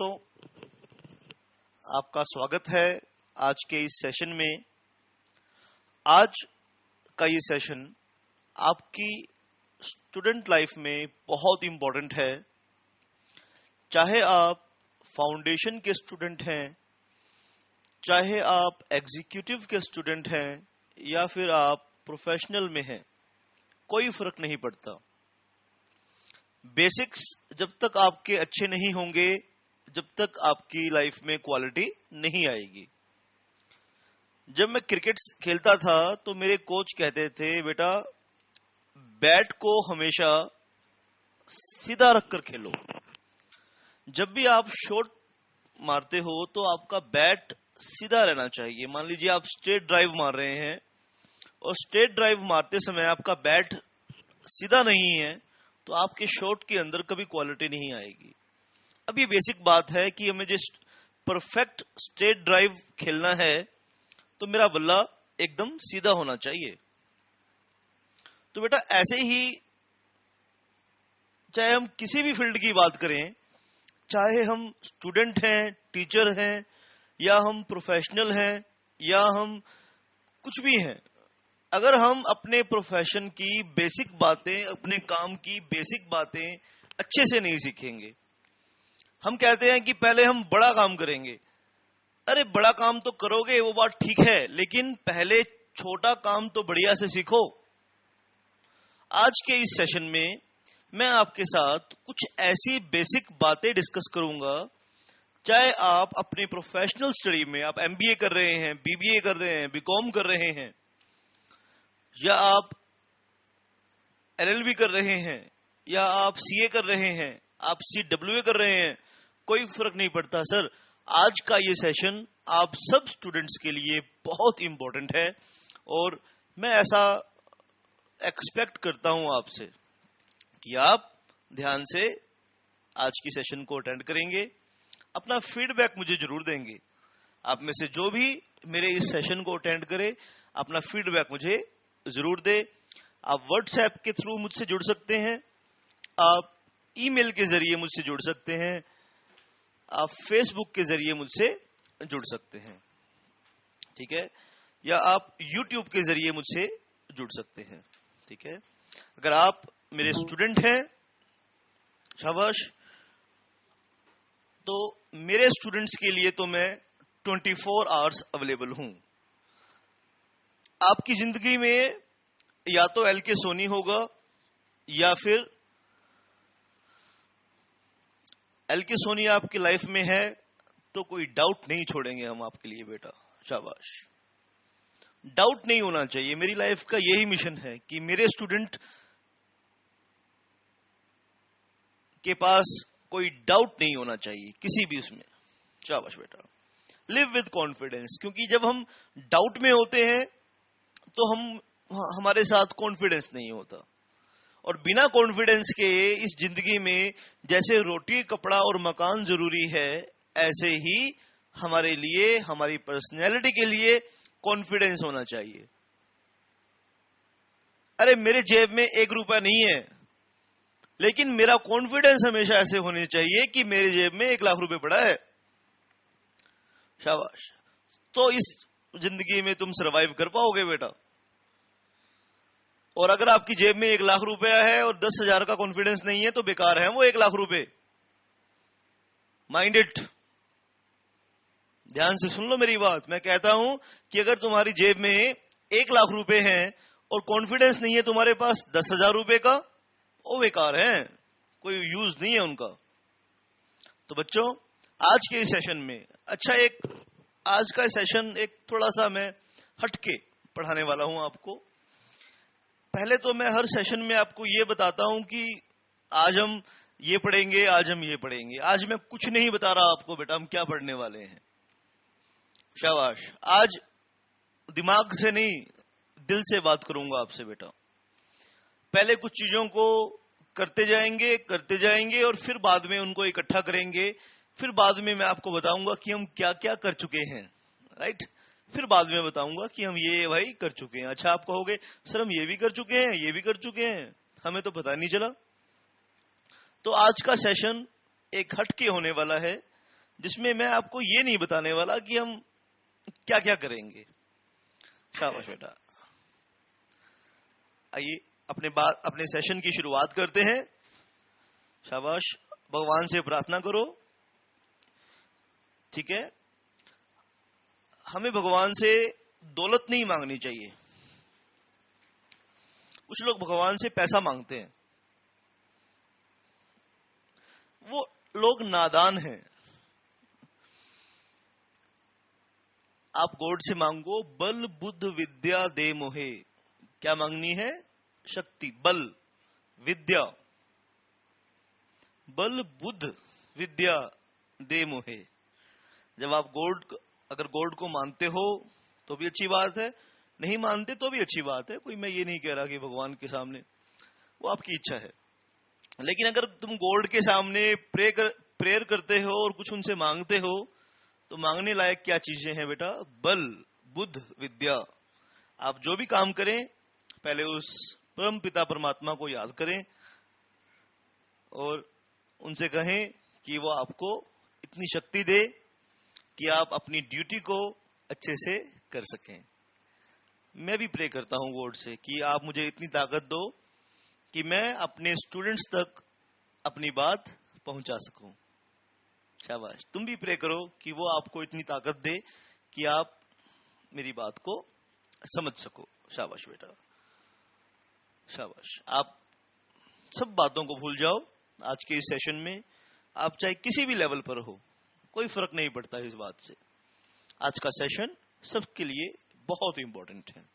दोस्तों, आपका स्वागत है आज के इस सेशन में। आज का ये सेशन आपकी स्टूडेंट लाइफ में बहुत इंपॉर्टेंट है। चाहे आप फाउंडेशन के स्टूडेंट हैं, चाहे आप एग्जीक्यूटिव के स्टूडेंट हैं या फिर आप प्रोफेशनल में हैं, कोई फर्क नहीं पड़ता। बेसिक्स जब तक आपके अच्छे नहीं होंगे, जब तक आपकी लाइफ में क्वालिटी नहीं आएगी। जब मैं क्रिकेट खेलता था तो मेरे कोच कहते थे, बेटा बैट को हमेशा सीधा रखकर खेलो। जब भी आप शॉट मारते हो तो आपका बैट सीधा रहना चाहिए। मान लीजिए आप स्ट्रेट ड्राइव मार रहे हैं और स्ट्रेट ड्राइव मारते समय आपका बैट सीधा नहीं है तो आपके शॉट के अंदर कभी क्वालिटी नहीं आएगी। अब ये बेसिक बात है कि हमें जिस परफेक्ट स्ट्रेट ड्राइव खेलना है तो मेरा बल्ला एकदम सीधा होना चाहिए। तो बेटा ऐसे ही चाहे हम किसी भी फील्ड की बात करें, चाहे हम स्टूडेंट हैं, टीचर हैं, या हम प्रोफेशनल हैं, या हम कुछ भी हैं, अगर हम अपने प्रोफेशन की बेसिक बातें, अपने काम की बेसिक बातें अच्छे से नहीं सीखेंगे, हम कहते हैं कि पहले हम बड़ा काम करेंगे। अरे बड़ा काम तो करोगे, वो बात ठीक है, लेकिन पहले छोटा काम तो बढ़िया से सीखो। आज के इस सेशन में मैं आपके साथ कुछ ऐसी बेसिक बातें डिस्कस करूंगा। चाहे आप अपने प्रोफेशनल स्टडी में आप एमबीए कर रहे हैं, बीबीए कर रहे हैं, बीकॉम कर रहे हैं, या आप एलएलबी कर रहे हैं, या आप सीए कर रहे हैं, आप सीडब्ल्यूए कर रहे हैं, कोई फर्क नहीं पड़ता सर। आज का ये सेशन आप सब स्टूडेंट्स के लिए बहुत इंपॉर्टेंट है और मैं ऐसा एक्सपेक्ट करता हूं आपसे कि आप ध्यान से आज की सेशन को अटेंड करेंगे, अपना फीडबैक मुझे जरूर देंगे। आप में से जो भी मेरे इस सेशन को अटेंड करे, अपना फीडबैक मुझे जरूर दे। आप व्हाट्सएप के थ्रू मुझसे जुड़ सकते हैं, आप ईमेल के जरिए मुझसे जुड़ सकते हैं, आप फेसबुक के जरिए मुझसे जुड़ सकते हैं, ठीक है, या आप यूट्यूब के जरिए मुझसे जुड़ सकते हैं, ठीक है। अगर आप मेरे स्टूडेंट हैं, शाबाश। तो मेरे स्टूडेंट्स के लिए तो मैं 24 आवर्स अवेलेबल हूं। आपकी जिंदगी में या तो एलके सोनी होगा या फिर एलके सोनी आपकी लाइफ में है तो कोई डाउट नहीं छोड़ेंगे हम आपके लिए बेटा, शाबाश। डाउट नहीं होना चाहिए। मेरी लाइफ का यही मिशन है कि मेरे स्टूडेंट के पास कोई डाउट नहीं होना चाहिए किसी भी उसमें, शाबाश बेटा। लिव विद कॉन्फिडेंस, क्योंकि जब हम डाउट में होते हैं तो हमारे साथ कॉन्फिडेंस नहीं होता, और बिना कॉन्फिडेंस के इस जिंदगी में जैसे रोटी, कपड़ा और मकान जरूरी है, ऐसे ही हमारे लिए, हमारी पर्सनैलिटी के लिए कॉन्फिडेंस होना चाहिए। अरे मेरे जेब में 1 रुपया नहीं है, लेकिन मेरा कॉन्फिडेंस हमेशा ऐसे होने चाहिए कि मेरे जेब में 1 लाख रुपए पड़ा है, शाबाश। तो इस जिंदगी में तुम सरवाइव कर पाओगे बेटा। और अगर आपकी जेब में 1 लाख रुपया है और 10,000 का कॉन्फिडेंस नहीं है तो बेकार है वो 1 लाख रुपए। माइंड इट, ध्यान से सुन लो मेरी बात। मैं कहता हूं कि अगर तुम्हारी जेब में 1 लाख रुपए हैं और कॉन्फिडेंस नहीं है तुम्हारे पास 10,000 रुपए का, वो बेकार है, कोई यूज नहीं है उनका। तो बच्चों, आज के इस सेशन में आज का सेशन एक थोड़ा सा मैं हटके पढ़ाने वाला हूं आपको। पहले तो मैं हर सेशन में आपको ये बताता हूं कि आज हम ये पढ़ेंगे, आज हम ये पढ़ेंगे। आज मैं कुछ नहीं बता रहा आपको बेटा हम क्या पढ़ने वाले हैं, शाबाश। आज दिमाग से नहीं, दिल से बात करूंगा आपसे बेटा। पहले कुछ चीजों को करते जाएंगे और फिर बाद में उनको इकट्ठा करेंगे। फिर बाद में मैं आपको बताऊंगा कि हम क्या क्या कर चुके हैं, राइट। फिर बाद में बताऊंगा कि हम ये भाई कर चुके हैं। अच्छा, आप कहोगे सर हम ये भी कर चुके हैं, ये भी कर चुके हैं, हमें तो पता नहीं चला। तो आज का सेशन एक हटके होने वाला है। जिसमें मैं आपको ये नहीं बताने वाला कि हम क्या क्या करेंगे। शाबाश बेटा। आइए अपने सेशन की शुरुआत करते हैं। शाबाश, भगवान से प्रार्थना करो। ठीक है, हमें भगवान से दौलत नहीं मांगनी चाहिए। कुछ लोग भगवान से पैसा मांगते हैं, वो लोग नादान हैं। आप गॉड से मांगो, बल बुद्ध विद्या दे मोहे। क्या मांगनी है? शक्ति, बल, विद्या। बल बुद्ध विद्या दे मोहे। जब आप अगर गॉड को मानते हो तो भी अच्छी बात है, नहीं मानते तो भी अच्छी बात है। कोई मैं ये नहीं कह रहा कि भगवान के सामने, वो आपकी इच्छा है। लेकिन अगर तुम गॉड के सामने प्रेयर करते हो और कुछ उनसे मांगते हो तो मांगने लायक क्या चीजें हैं बेटा? बल, बुद्ध, विद्या। आप जो भी काम करें पहले उस परम पिता परमात्मा को याद करें और उनसे कहें कि वो आपको इतनी शक्ति दे कि आप अपनी ड्यूटी को अच्छे से कर सकें। मैं भी प्रे करता हूं गॉड से कि आप मुझे इतनी ताकत दो कि मैं अपने स्टूडेंट्स तक अपनी बात पहुंचा सकूं। शाबाश, तुम भी प्रे करो कि वो आपको इतनी ताकत दे कि आप मेरी बात को समझ सको। शाबाश बेटा, शाबाश। आप सब बातों को भूल जाओ आज के इस सेशन में। आप चाहे किसी भी लेवल पर हो, कोई फर्क नहीं पड़ता इस बात से। आज का सेशन सबके लिए बहुत इंपॉर्टेंट है।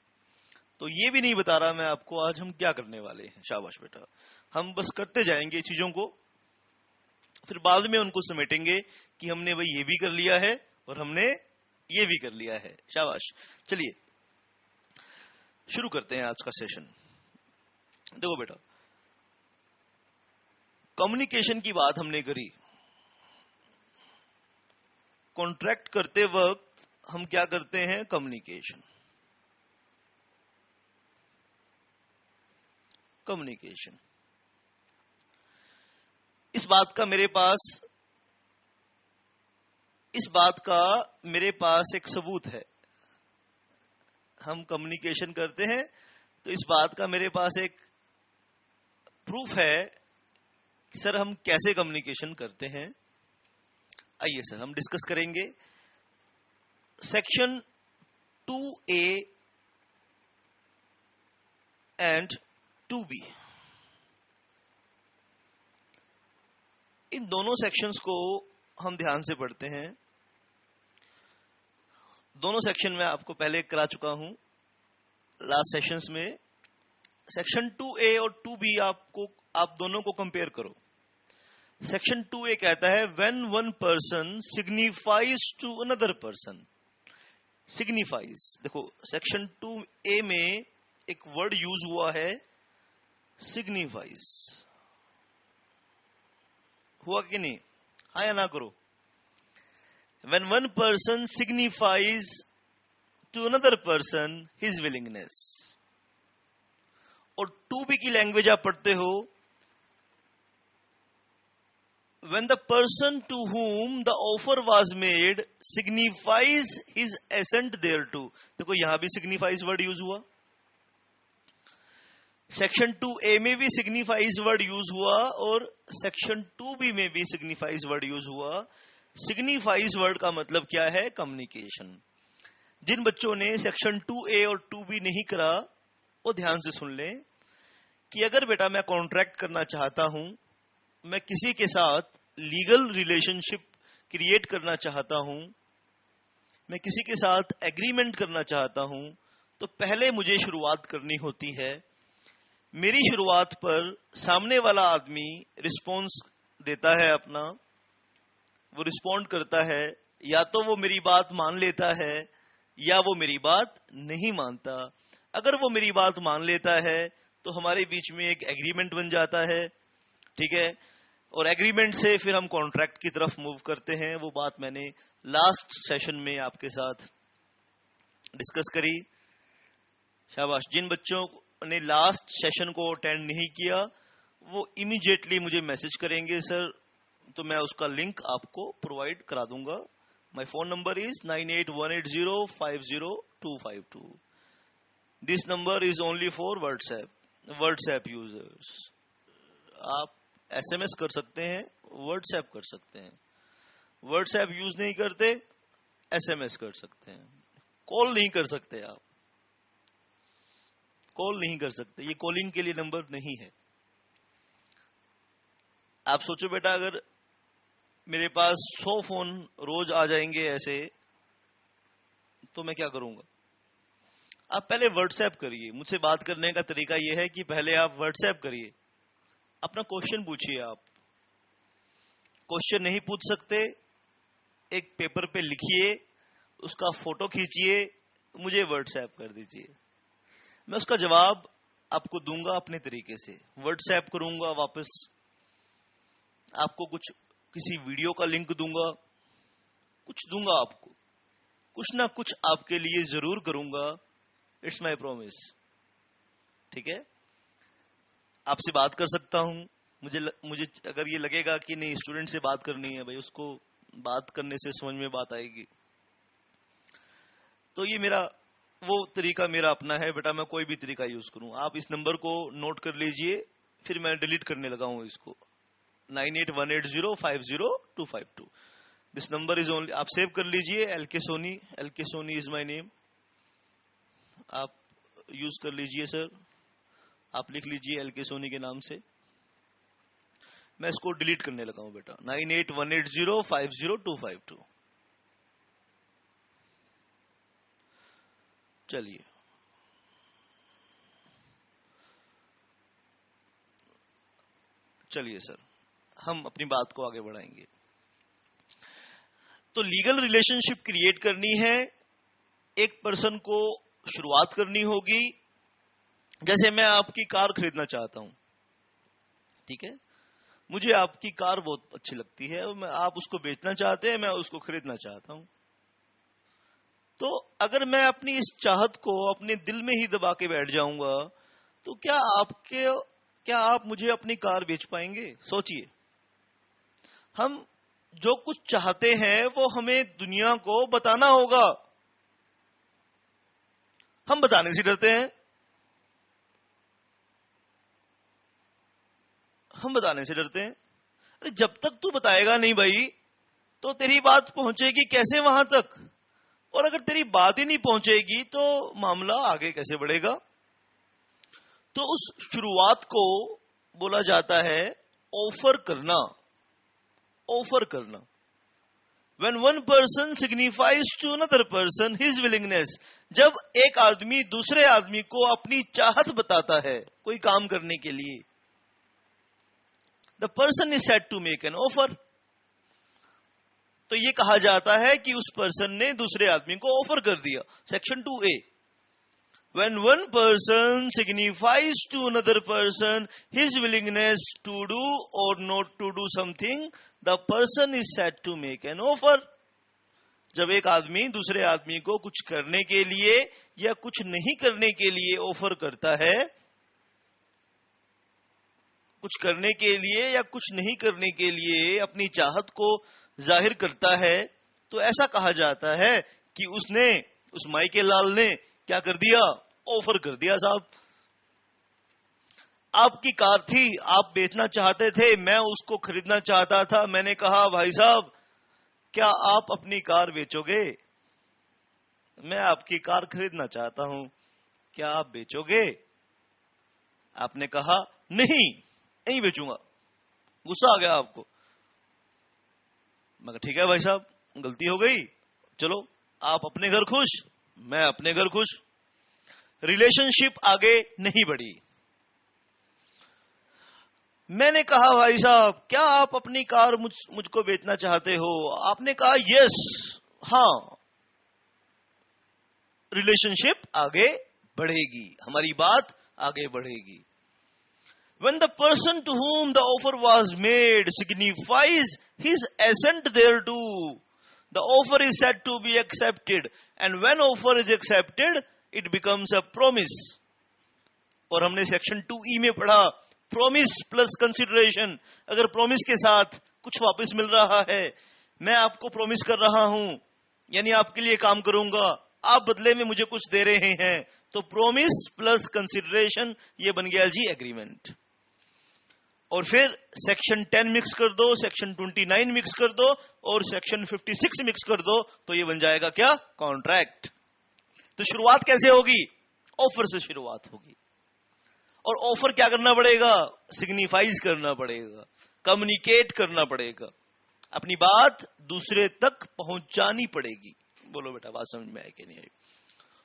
तो ये भी नहीं बता रहा मैं आपको आज हम क्या करने वाले हैं। शाबाश बेटा, हम बस करते जाएंगे चीजों को, फिर बाद में उनको समेटेंगे कि हमने भाई ये भी कर लिया है और हमने ये भी कर लिया है। शाबाश। चलिए शुरू करते हैं आज का सेशन। देखो बेटा, कम्युनिकेशन की बात हमने करी। कॉन्ट्रैक्ट करते वक्त हम क्या करते हैं? कम्युनिकेशन। कम्युनिकेशन, इस बात का मेरे पास एक सबूत है। हम कम्युनिकेशन करते हैं तो इस बात का मेरे पास एक प्रूफ है कि सर हम कैसे कम्युनिकेशन करते हैं। आइए सर हम डिस्कस करेंगे। सेक्शन 2A एंड 2B, इन दोनों सेक्शंस को हम ध्यान से पढ़ते हैं। दोनों सेक्शन में आपको पहले करा चुका हूं लास्ट सेशंस में। सेक्शन 2A और 2B आप दोनों को कंपेयर करो। सेक्शन 2A कहता है when one person signifies to another person. Signifies, देखो सेक्शन 2A में एक वर्ड यूज हुआ है सिग्निफाइज। हुआ कि नहीं? हाँ या ना करो। When one person signifies to another person his willingness. और 2B की लैंग्वेज आप पढ़ते हो when the person to whom the offer was made signifies his assent thereto। देखो यहां भी signifies वर्ड यूज हुआ, सेक्शन 2A में भी signifies वर्ड यूज हुआ और सेक्शन 2B में भी signifies वर्ड यूज हुआ। signifies वर्ड का मतलब क्या है? कम्युनिकेशन। जिन बच्चों ने सेक्शन 2A और 2B नहीं करा वो ध्यान से सुन लें कि अगर बेटा मैं कॉन्ट्रैक्ट करना चाहता हूं, मैं किसी के साथ लीगल रिलेशनशिप क्रिएट करना चाहता हूं, मैं किसी के साथ एग्रीमेंट करना चाहता हूं, तो पहले मुझे शुरुआत करनी होती है। मेरी शुरुआत पर सामने वाला आदमी रिस्पॉन्स देता है अपना, वो रिस्पॉन्ड करता है, या तो वो मेरी बात मान लेता है या वो मेरी बात नहीं मानता। अगर वो मेरी बात मान लेता है तो हमारे बीच में एक एग्रीमेंट बन जाता है। ठीक है, और एग्रीमेंट से फिर हम कॉन्ट्रैक्ट की तरफ मूव करते हैं। वो बात मैंने लास्ट सेशन में आपके साथ डिस्कस करी। शाबाश। जिन बच्चों ने लास्ट सेशन को अटेंड नहीं किया वो इमीडिएटली मुझे मैसेज करेंगे, सर तो मैं उसका लिंक आपको प्रोवाइड करा दूंगा. My phone number is 9818050252. This number is only for WhatsApp users. आप एसएमएस कर सकते हैं, व्हाट्सएप कर सकते हैं. व्हाट्सएप यूज नहीं करते, एसएमएस कर सकते हैं. कॉल नहीं कर सकते, आप कॉल नहीं कर सकते. ये कॉलिंग के लिए नंबर नहीं है. आप सोचो बेटा, अगर मेरे पास 100 फोन रोज आ जाएंगे ऐसे, तो मैं क्या करूंगा? आप पहले व्हाट्सएप करिए. मुझसे बात करने का तरीका यह है कि पहले आप व्हाट्सएप करिए, अपना क्वेश्चन पूछिए. आप क्वेश्चन नहीं पूछ सकते, एक पेपर पे लिखिए, उसका फोटो खींचिए, मुझे व्हाट्सएप कर दीजिए. मैं उसका जवाब आपको दूंगा अपने तरीके से. व्हाट्सएप करूंगा, वापस आपको किसी वीडियो का लिंक दूंगा, कुछ दूंगा आपको, कुछ ना कुछ आपके लिए जरूर करूंगा. It's my promise. ठीक है? आपसे बात कर सकता हूं. मुझे अगर ये लगेगा कि नहीं, स्टूडेंट से बात करनी है भाई, उसको बात करने से समझ में बात आएगी, तो ये वो तरीका मेरा अपना है बेटा. मैं कोई भी तरीका यूज करूं. आप इस नंबर को नोट कर लीजिए, फिर मैं डिलीट करने लगा हूं इसको. 9818050252. दिस नंबर इज ओनली, आप सेव कर लीजिए. L K Soni is my name. आप यूज कर लीजिए सर. आप लिख लीजिए एलके सोनी के नाम से. मैं इसको डिलीट करने लगा हूं बेटा. 9818050252. चलिए, सर, हम अपनी बात को आगे बढ़ाएंगे. तो लीगल रिलेशनशिप क्रिएट करनी है. एक पर्सन को शुरुआत करनी होगी. जैसे मैं आपकी कार खरीदना चाहता हूं, ठीक है? मुझे आपकी कार बहुत अच्छी लगती है, आप उसको बेचना चाहते हैं, मैं उसको खरीदना चाहता हूं. तो अगर मैं अपनी इस चाहत को अपने दिल में ही दबा के बैठ जाऊंगा, तो क्या आप मुझे अपनी कार बेच पाएंगे? सोचिए. हम जो कुछ चाहते हैं वो हमें दुनिया को बताना होगा. हम बताने से डरते हैं. अरे जब तक तू बताएगा नहीं भाई, तो तेरी बात पहुंचेगी कैसे वहां तक? और अगर तेरी बात ही नहीं पहुंचेगी तो मामला आगे कैसे बढ़ेगा? तो उस शुरुआत को बोला जाता है ऑफर करना. When one person signifies to another person his willingness, जब एक आदमी दूसरे आदमी को अपनी चाहत बताता है कोई काम करने के लिए, the person is said to make an offer. तो ये कहा जाता है कि उस पर्सन ने दूसरे आदमी को ऑफर कर दिया. Section 2A. When one person signifies to another person his willingness to do or not to do something, the person is said to make an offer. जब एक आदमी दूसरे आदमी को कुछ करने के लिए या कुछ नहीं करने के लिए ऑफर करता है, कुछ करने के लिए या कुछ नहीं करने के लिए अपनी चाहत को जाहिर करता है, तो ऐसा कहा जाता है कि उस माइके लाल ने क्या कर दिया? ऑफर कर दिया. साहब, आपकी कार थी, आप बेचना चाहते थे, मैं उसको खरीदना चाहता था. मैंने कहा भाई साहब, क्या आप अपनी कार बेचोगे? मैं आपकी कार खरीदना चाहता हूं, क्या आप बेचोगे? आपने कहा नहीं बेचूंगा. गुस्सा आ गया आपको. मैं कहा ठीक है भाई साहब, गलती हो गई, चलो आप अपने घर खुश, मैं अपने घर खुश. रिलेशनशिप आगे नहीं बढ़ी. मैंने कहा भाई साहब, क्या आप अपनी कार मुझको बेचना चाहते हो? आपने कहा यस, हाँ. रिलेशनशिप आगे बढ़ेगी, हमारी बात आगे बढ़ेगी. When the person to whom the offer was made signifies his assent thereto, the offer is said to be accepted. And when offer is accepted, it becomes a promise. और हमने section 2E में पढ़ा, promise plus consideration. अगर promise के साथ कुछ वापस मिल रहा है, मैं आपको प्रॉमिस कर रहा हूं, यानी आपके लिए काम करूंगा, आप बदले में मुझे कुछ दे रहे हैं, तो प्रॉमिस प्लस कंसिडरेशन ये बन गया जी एग्रीमेंट। और फिर सेक्शन 10 मिक्स कर दो, सेक्शन 29 मिक्स कर दो और सेक्शन 56 मिक्स कर दो, तो ये बन जाएगा क्या? कॉन्ट्रैक्ट। तो शुरुआत कैसे होगी? ऑफर से शुरुआत होगी। और ऑफर क्या करना पड़ेगा? सिग्निफाइज करना पड़ेगा, कम्युनिकेट करना पड़ेगा, अपनी बात दूसरे तक पहुंचानी पड़ेगी। बोलो बेटा, बात समझ में आई कि नहीं आई?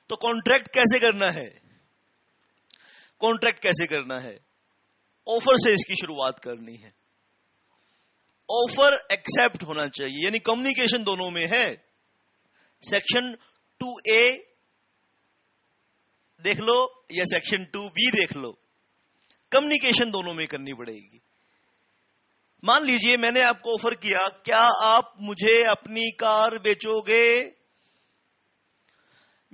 तो कॉन्ट्रैक्ट कैसे करना है? कॉन्ट्रैक्ट कैसे करना है? ऑफर से इसकी शुरुआत करनी है। ऑफर एक्सेप्ट होना चाहिए, यानी कम्युनिकेशन दोनों में है। सेक्शन 2A देख लो या सेक्शन 2B देख लो, कम्युनिकेशन दोनों में करनी पड़ेगी। मान लीजिए मैंने आपको ऑफर किया, क्या आप मुझे अपनी कार बेचोगे?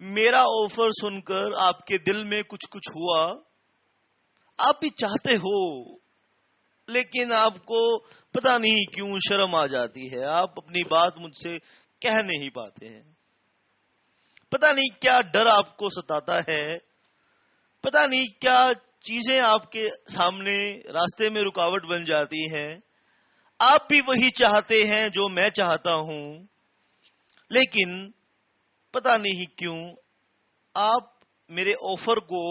मेरा ऑफर सुनकर आपके दिल में कुछ कुछ हुआ, आप भी चाहते हो, लेकिन आपको पता नहीं क्यों शर्म आ जाती है, आप अपनी बात मुझसे कह नहीं पाते हैं। पता नहीं क्या डर आपको सताता है, पता नहीं क्या चीजें आपके सामने रास्ते में रुकावट बन जाती हैं। आप भी वही चाहते हैं जो मैं चाहता हूं, लेकिन पता नहीं क्यों आप मेरे ऑफर को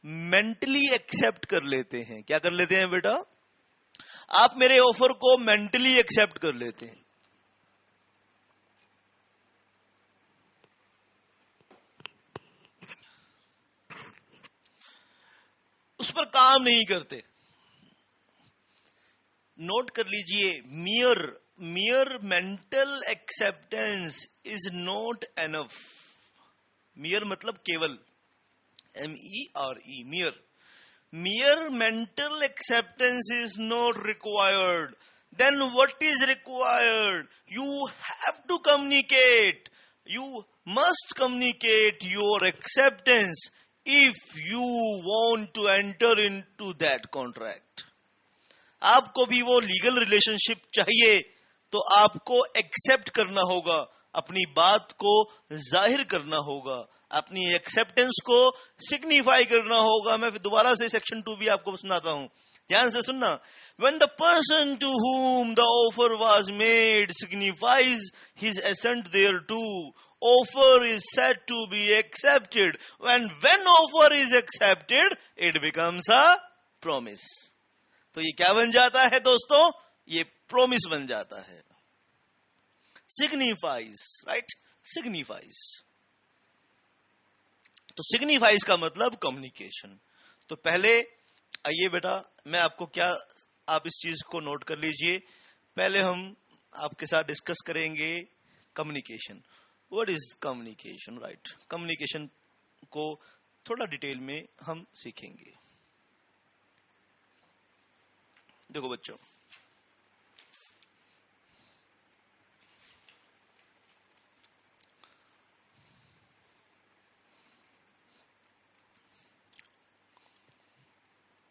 मेंटली एक्सेप्ट कर लेते हैं। क्या कर लेते हैं बेटा? आप मेरे ऑफर को मेंटली एक्सेप्ट कर लेते हैं। उस पर काम नहीं करते। नोट कर लीजिए, मियर mental acceptance is not enough. मियर मतलब केवल, MERE, mere mental acceptance is not required. Then what is required? You have to communicate. You must communicate your acceptance if you want to enter into that contract. आपको भी वो legal relationship चाहिए, तो आपको accept करना होगा, अपनी बात को जाहिर करना होगा, अपनी एक्सेप्टेंस को सिग्निफाई करना होगा। मैं फिर दोबारा से सेक्शन 2 भी आपको सुनाता हूं, ध्यान से सुनना। When the person to whom the offer was made signifies his assent thereto, offer is said to be accepted. When offer is accepted, it becomes a promise. तो ये क्या बन जाता है दोस्तों? ये प्रोमिस बन जाता है। Signifies, right? सिग्निफाइज। तो सिग्निफाइज का मतलब कम्युनिकेशन। तो पहले आइए बेटा, मैं आपको क्या, आप इस चीज को नोट कर लीजिए। पहले हम आपके साथ डिस्कस करेंगे communication. What is communication, right? Communication को थोड़ा डिटेल में हम सीखेंगे। देखो बच्चों,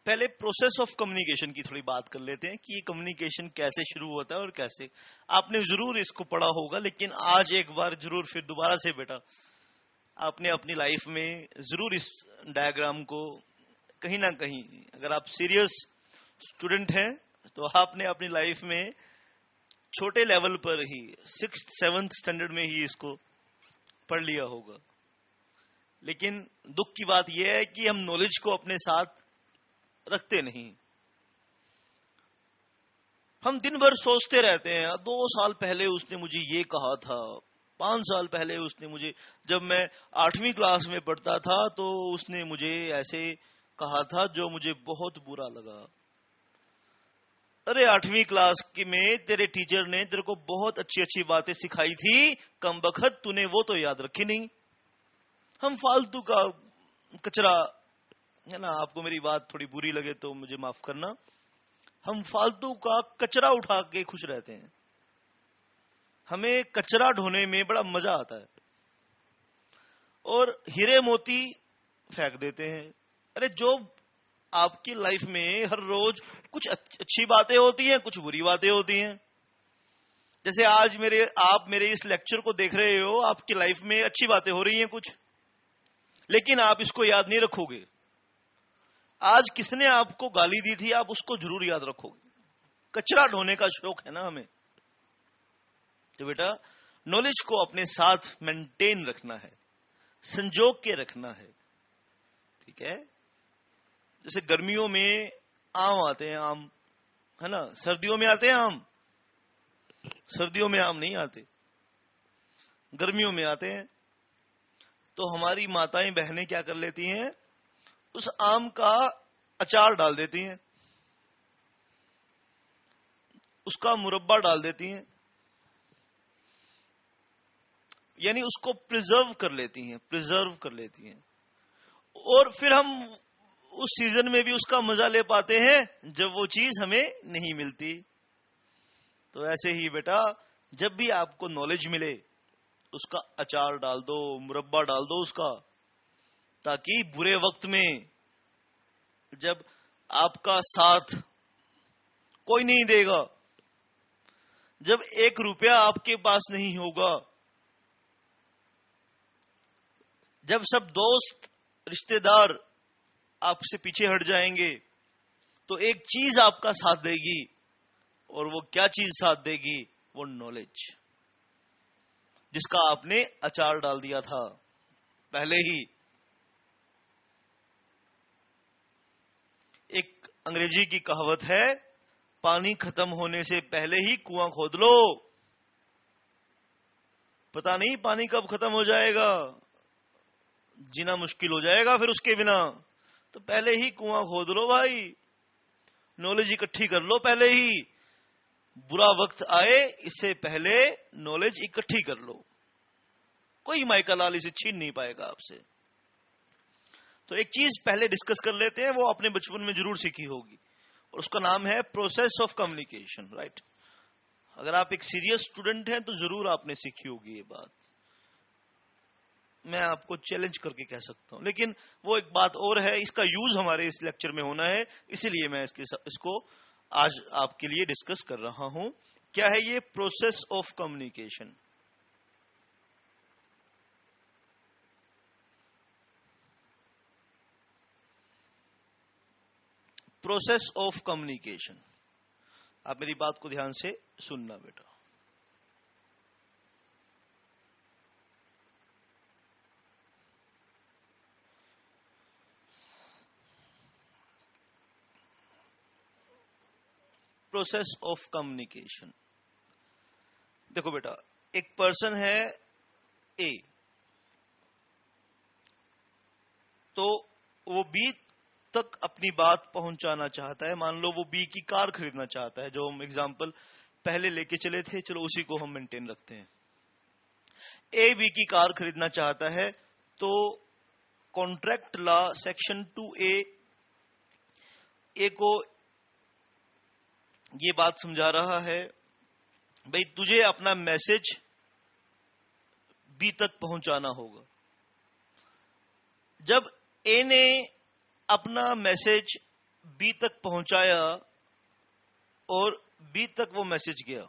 पहले प्रोसेस ऑफ कम्युनिकेशन की थोड़ी बात कर लेते हैं कि ये कम्युनिकेशन कैसे शुरू होता है और कैसे। आपने जरूर इसको पढ़ा होगा, लेकिन आज एक बार जरूर फिर दोबारा से बेटा आपने अपनी लाइफ में जरूर इस डायग्राम को कहीं ना कहीं, अगर आप सीरियस स्टूडेंट हैं तो आपने अपनी लाइफ में छोटे लेवल पर ही 6th 7th स्टैंडर्ड में ही इसको पढ़ लिया होगा। लेकिन दुख की बात यह है कि हम नॉलेज को अपने साथ रखते नहीं। हम दिन भर सोचते रहते हैं, 2 साल पहले उसने मुझे ये कहा था, 5 साल पहले उसने मुझे, जब मैं 8वीं क्लास में पढ़ता था तो उसने मुझे ऐसे कहा था जो मुझे बहुत बुरा लगा। अरे 8वीं क्लास में तेरे टीचर ने तेरे को बहुत अच्छी अच्छी बातें सिखाई थी, कमबख्त तूने वो तो याद रखी नहीं। हम फालतू का कचरा, है ना, आपको मेरी बात थोड़ी बुरी लगे तो मुझे माफ करना, हम फालतू का कचरा उठा के खुश रहते हैं। हमें कचरा ढोने में बड़ा मजा आता है और हीरे मोती फेंक देते हैं। अरे जो आपकी लाइफ में हर रोज कुछ अच्छी बातें होती हैं, कुछ बुरी बातें होती हैं, जैसे आज आप मेरे इस लेक्चर को देख रहे हो, आपकी लाइफ में अच्छी बातें हो रही हैं कुछ, लेकिन आप इसको याद नहीं रखोगे। आज किसने आपको गाली दी थी, आप उसको जरूर याद रखोगे। कचरा ढोने का शौक है ना हमें। तो बेटा, नॉलेज को अपने साथ मेंटेन रखना है, संजोग के रखना है, ठीक है। जैसे गर्मियों में आम आते हैं, आम है ना, सर्दियों में आते हैं आम, सर्दियों में आम नहीं आते, गर्मियों में आते हैं। तो हमारी माताएं बहनें क्या कर लेती हैं, उस आम का अचार डाल देती हैं, उसका मुरब्बा डाल देती हैं, यानी उसको प्रिजर्व कर लेती हैं। और फिर हम उस सीजन में भी उसका मजा ले पाते हैं जब वो चीज हमें नहीं मिलती। तो ऐसे ही बेटा, जब भी आपको नॉलेज मिले उसका अचार डाल दो, मुरब्बा डाल दो उसका, ताकि बुरे वक्त में जब आपका साथ कोई नहीं देगा, जब 1 रुपया आपके पास नहीं होगा, जब सब दोस्त रिश्तेदार आपसे पीछे हट जाएंगे, तो एक चीज आपका साथ देगी। और वो क्या चीज साथ देगी? वो नॉलेज, जिसका आपने अचार डाल दिया था पहले ही। एक अंग्रेजी की कहावत है, पानी खत्म होने से पहले ही कुआं खोद लो। पता नहीं पानी कब खत्म हो जाएगा, जीना मुश्किल हो जाएगा फिर उसके बिना। तो पहले ही कुआं खोद लो भाई, नॉलेज इकट्ठी कर लो पहले ही। बुरा वक्त आए इससे पहले नॉलेज इकट्ठी कर लो, कोई माइका लाल इसे छीन नहीं पाएगा आपसे। तो एक चीज पहले डिस्कस कर लेते हैं, वो आपने बचपन में जरूर सीखी होगी, और उसका नाम है प्रोसेस ऑफ कम्युनिकेशन, राइट। अगर आप एक सीरियस स्टूडेंट हैं तो जरूर आपने सीखी होगी ये बात। मैं आपको चैलेंज करके कह सकता हूं, लेकिन वो एक बात और है, इसका यूज हमारे इस लेक्चर में होना है, इसीलिए मैं इसको आज आपके लिए डिस्कस कर रहा हूं। क्या है ये process of communication? Process of communication, आप मेरी बात को ध्यान से सुनना बेटा। प्रोसेस ऑफ कम्युनिकेशन, देखो बेटा, एक पर्सन है ए, तो वो बी तक अपनी बात पहुंचाना चाहता है। मान लो वो बी की कार खरीदना चाहता है, जो हम एग्जांपल पहले लेके चले थे, चलो उसी को हम मेंटेन रखते हैं। ए बी की कार खरीदना चाहता है, तो कॉन्ट्रैक्ट लॉ सेक्शन 2A को ये बात समझा रहा है, भाई तुझे अपना मैसेज बी तक पहुंचाना होगा। जब ए ने अपना मैसेज बी तक पहुंचाया और बी तक वो मैसेज गया,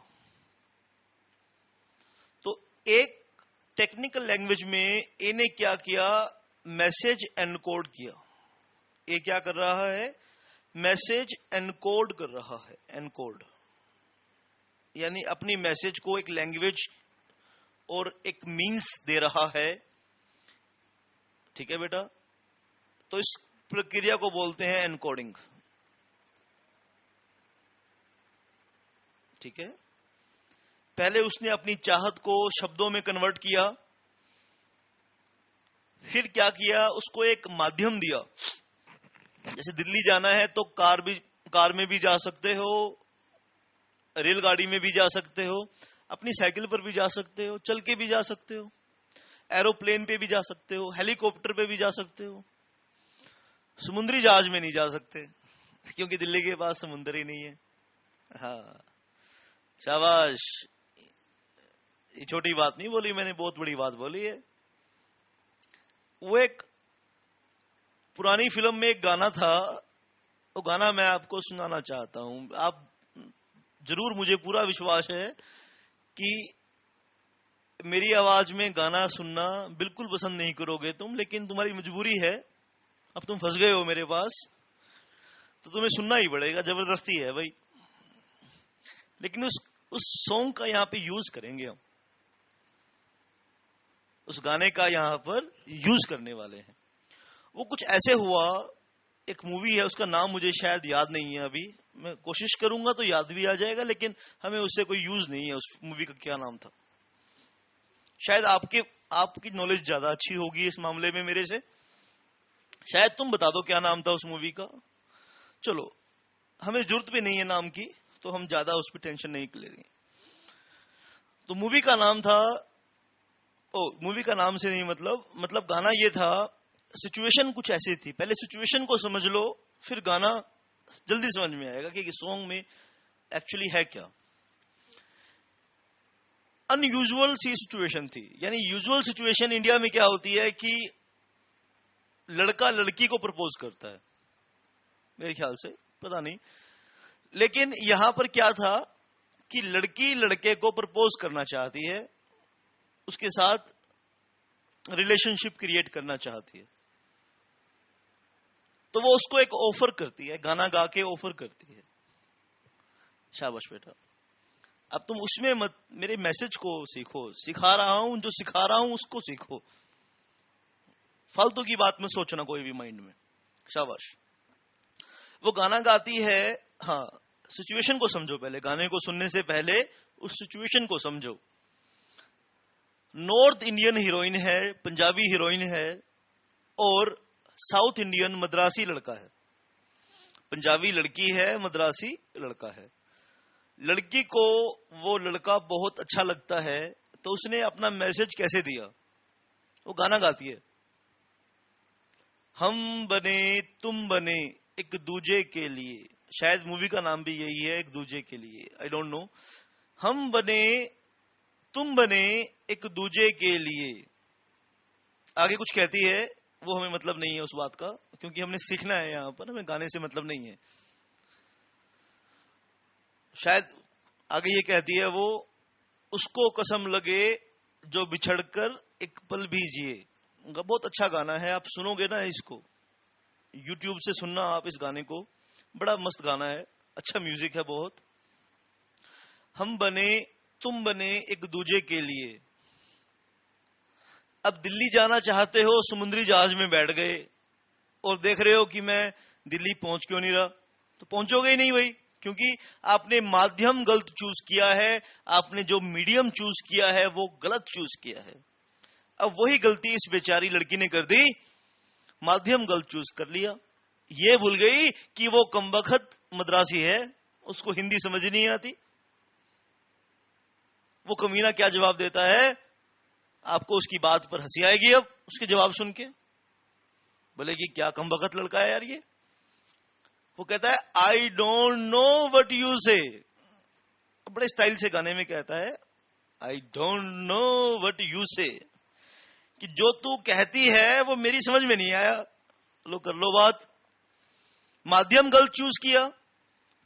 तो एक टेक्निकल लैंग्वेज में ए ने क्या किया, मैसेज एनकोड किया। ए क्या कर रहा है? मैसेज एनकोड कर रहा है। एनकोड यानी अपनी मैसेज को एक लैंग्वेज और एक मीन्स दे रहा है, ठीक है बेटा। तो इस प्रक्रिया को बोलते हैं एनकोडिंग, ठीक है। पहले उसने अपनी चाहत को शब्दों में कन्वर्ट किया, फिर क्या किया, उसको एक माध्यम दिया। जैसे दिल्ली जाना है तो कार में भी जा सकते हो, रेलगाड़ी में भी जा सकते हो, अपनी साइकिल पर भी जा सकते हो, चल के भी जा सकते हो, एरोप्लेन पे भी जा सकते हो, हेलीकॉप्टर पे भी जा सकते हो। समुद्री जहाज में नहीं जा सकते क्योंकि दिल्ली के पास समुद्र ही नहीं है। हाँ, शाबाश, ये छोटी बात नहीं बोली मैंने, बहुत बड़ी बात बोली है। वो एक पुरानी फिल्म में एक गाना था, वो गाना मैं आपको सुनाना चाहता हूं। आप जरूर, मुझे पूरा विश्वास है कि मेरी आवाज में गाना सुनना बिल्कुल पसंद नहीं करोगे तुम, लेकिन तुम्हारी मजबूरी है, अब तुम फंस गए हो मेरे पास, तो तुम्हें सुनना ही पड़ेगा, जबरदस्ती है भाई। लेकिन उस सॉन्ग का यहां पे यूज करेंगे हम, उस गाने का यहां पर यूज करने वाले हैं। वो कुछ ऐसे हुआ, एक मूवी है, उसका नाम मुझे शायद याद नहीं है अभी, मैं कोशिश करूंगा तो याद भी आ जाएगा, लेकिन हमें उससे कोई यूज नहीं है। उस मूवी का क्या नाम था? शायद आपकी नॉलेज ज्यादा अच्छी होगी इस मामले में मेरे से, शायद तुम बता दो क्या नाम था उस मूवी का। चलो, हमें जरूरत भी नहीं है नाम की, तो हम ज्यादा उस पर टेंशन नहीं लेंगे। तो मूवी का नाम था, मूवी का नाम से नहीं, मतलब गाना ये था, सिचुएशन कुछ ऐसी थी। पहले सिचुएशन को समझ लो, फिर गाना जल्दी समझ में आएगा कि सॉन्ग में एक्चुअली है क्या। अनयूजुअल सी सिचुएशन थी, यानी यूजुअल सिचुएशन इंडिया में क्या होती है कि लड़का लड़की को प्रपोज करता है, मेरे ख्याल से, पता नहीं, लेकिन यहां पर क्या था कि लड़की लड़के को प्रपोज करना चाहती है, उसके साथ रिलेशनशिप क्रिएट करना चाहती है, तो वो उसको एक ऑफर करती है, गाना गा के ऑफर करती है। शाबाश बेटा, अब तुम उसमें मत, मेरे मैसेज को सीखो, सिखा रहा हूं, जो सिखा रहा हूं उसको सीखो, फालतू की बात में सोचना कोई भी माइंड में। शाबाश। वो गाना गाती है, हाँ, सिचुएशन को समझो पहले, गाने को सुनने से पहले उस सिचुएशन को समझो। नॉर्थ इंडियन हीरोइन है, पंजाबी हीरोइन है, और साउथ इंडियन मद्रासी लड़का है। पंजाबी लड़की है, मद्रासी लड़का है। लड़की को वो लड़का बहुत अच्छा लगता है, तो उसने अपना मैसेज कैसे दिया? वो गाना गाती है, हम बने तुम बने एक दूजे के लिए, शायद मूवी का नाम भी यही है, एक दूजे के लिए, आई डोंट नो। हम बने तुम बने एक दूजे के लिए, आगे कुछ कहती है, वो हमें मतलब नहीं है उस बात का, क्योंकि हमने सीखना है यहां पर, हमें गाने से मतलब नहीं है। शायद आगे ये कहती है, वो उसको कसम लगे जो बिछड़कर एक पल भी जिए। उनका बहुत अच्छा गाना है, आप सुनोगे ना इसको, यूट्यूब से सुनना आप इस गाने को, बड़ा मस्त गाना है, अच्छा म्यूजिक है बहुत। हम बने तुम बने एक दूजे के लिए, अब दिल्ली जाना चाहते हो, समुद्री जहाज में बैठ गए और देख रहे हो कि मैं दिल्ली पहुंच क्यों नहीं रहा, तो पहुंचोगे ही नहीं भाई, क्योंकि आपने माध्यम गलत चूज किया है, आपने जो मीडियम चूज किया है वो गलत चूज किया है। अब वही गलती इस बेचारी लड़की ने कर दी, माध्यम गलत चूज कर लिया, ये भूल गई कि वो कमबख्त मद्रासी है, उसको हिंदी समझ नहीं आती। वो कमीना क्या जवाब देता है, आपको उसकी बात पर हंसी आएगी अब उसके जवाब सुन के, बोलेगी क्या कमबख्त लड़का है यार ये। वो कहता है, I don't know what you से, बड़े स्टाइल से गाने में कहता है, I don't know what you से, कि जो तू कहती है वो मेरी समझ में नहीं आया, लो कर लो बात। माध्यम गलत चूज किया,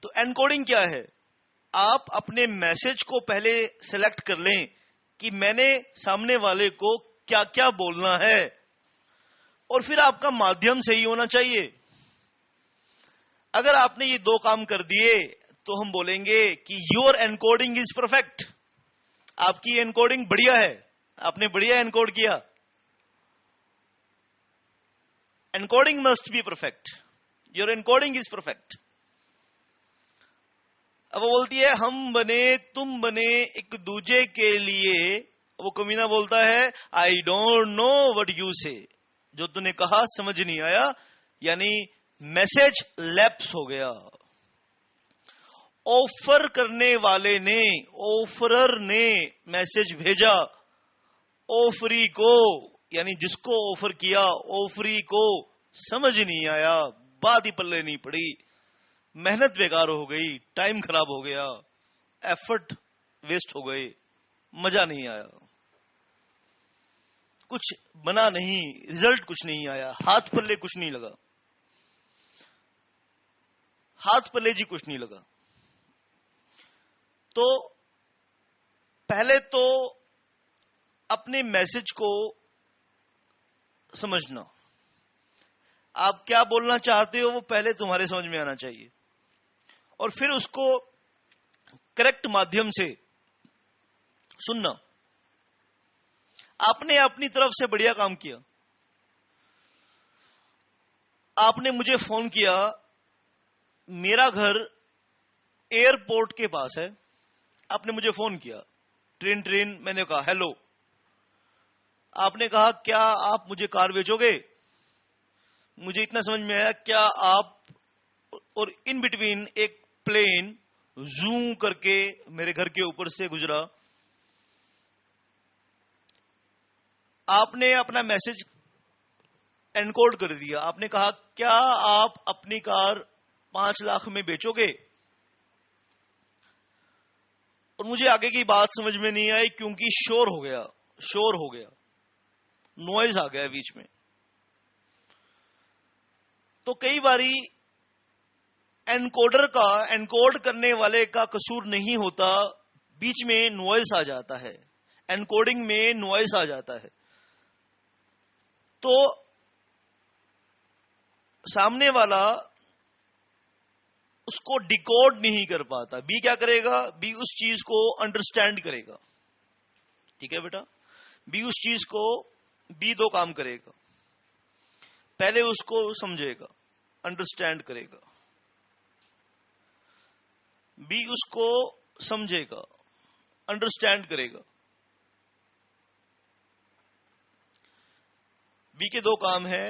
तो एनकोडिंग क्या है, आप अपने मैसेज को पहले सिलेक्ट कर लें कि मैंने सामने वाले को क्या क्या बोलना है, और फिर आपका माध्यम सही होना चाहिए। अगर आपने ये दो काम कर दिए तो हम बोलेंगे कि योर एनकोडिंग इज परफेक्ट, आपकी एनकोडिंग बढ़िया है, आपने बढ़िया एनकोड किया। Encoding must be perfect, your encoding is perfect. अब वो बोलती है, हम बने तुम बने एक दूजे के लिए, वो कमीना बोलता है, I don't know what you से, जो तूने कहा समझ नहीं आया, यानी मैसेज लैप्स हो गया। ऑफर करने वाले ने, ऑफरर ने मैसेज भेजा ऑफरी को, यानी जिसको ऑफर किया ऑफरी को समझ नहीं आया, बात ही पल्ले नहीं पड़ी, मेहनत बेकार हो गई, टाइम खराब हो गया, एफर्ट वेस्ट हो गए, मजा नहीं आया, कुछ बना नहीं, रिजल्ट कुछ नहीं आया, हाथ पल्ले कुछ नहीं लगा, हाथ पल्ले जी कुछ नहीं लगा। तो पहले तो अपने मैसेज को समझना, आप क्या बोलना चाहते हो वो पहले तुम्हारे समझ में आना चाहिए, और फिर उसको करेक्ट माध्यम से सुनना। आपने अपनी तरफ से बढ़िया काम किया, आपने मुझे फोन किया, मेरा घर एयरपोर्ट के पास है, आपने मुझे फोन किया, ट्रेन, मैंने कहा हेलो, आपने कहा क्या आप मुझे कार बेचोगे? मुझे इतना समझ में आया, क्या आप, और इन बिटवीन एक प्लेन जूम करके मेरे घर के ऊपर से गुजरा। आपने अपना मैसेज एनकोड कर दिया, आपने कहा क्या आप अपनी कार 5 लाख में बेचोगे? और मुझे आगे की बात समझ में नहीं आई, क्योंकि शोर हो गया, नॉइज आ गया बीच में। तो कई बारी एनकोड करने वाले का कसूर नहीं होता, बीच में नॉइज आ जाता है, एनकोडिंग में नॉइज आ जाता है। तो सामने वाला उसको डिकोड नहीं कर पाता। बी क्या करेगा? बी उस चीज को अंडरस्टैंड करेगा। ठीक है बेटा, बी उस चीज को, बी 2 काम करेगा। पहले उसको समझेगा, अंडरस्टैंड करेगा, बी उसको समझेगा, अंडरस्टैंड करेगा। बी के 2 काम है,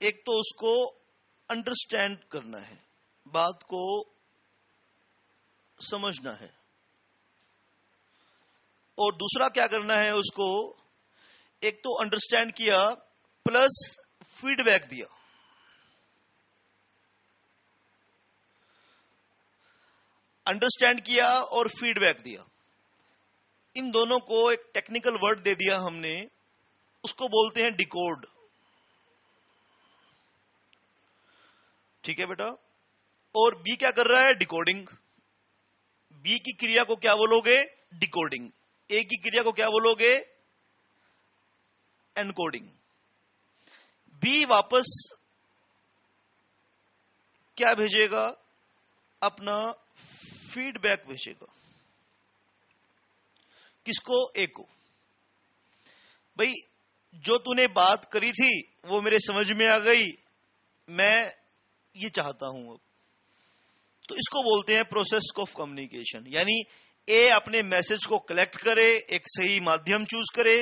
एक तो उसको अंडरस्टैंड करना है, बात को समझना है, और दूसरा क्या करना है उसको, एक तो अंडरस्टैंड किया प्लस फीडबैक दिया। अंडरस्टैंड किया और फीडबैक दिया, इन दोनों को एक टेक्निकल वर्ड दे दिया हमने, उसको बोलते हैं डिकोड। ठीक है बेटा, और बी क्या कर रहा है? डिकोडिंग। बी की क्रिया को क्या बोलोगे? डिकोडिंग। ए की क्रिया को क्या बोलोगे? एनकोडिंग। बी वापस क्या भेजेगा? अपना फीडबैक भेजेगा। किसको? ए को। भाई जो तूने बात करी थी वो मेरे समझ में आ गई, मैं ये चाहता हूं अब। तो इसको बोलते हैं प्रोसेस ऑफ कम्युनिकेशन। यानी ए अपने मैसेज को कलेक्ट करे, एक सही माध्यम चूज करे,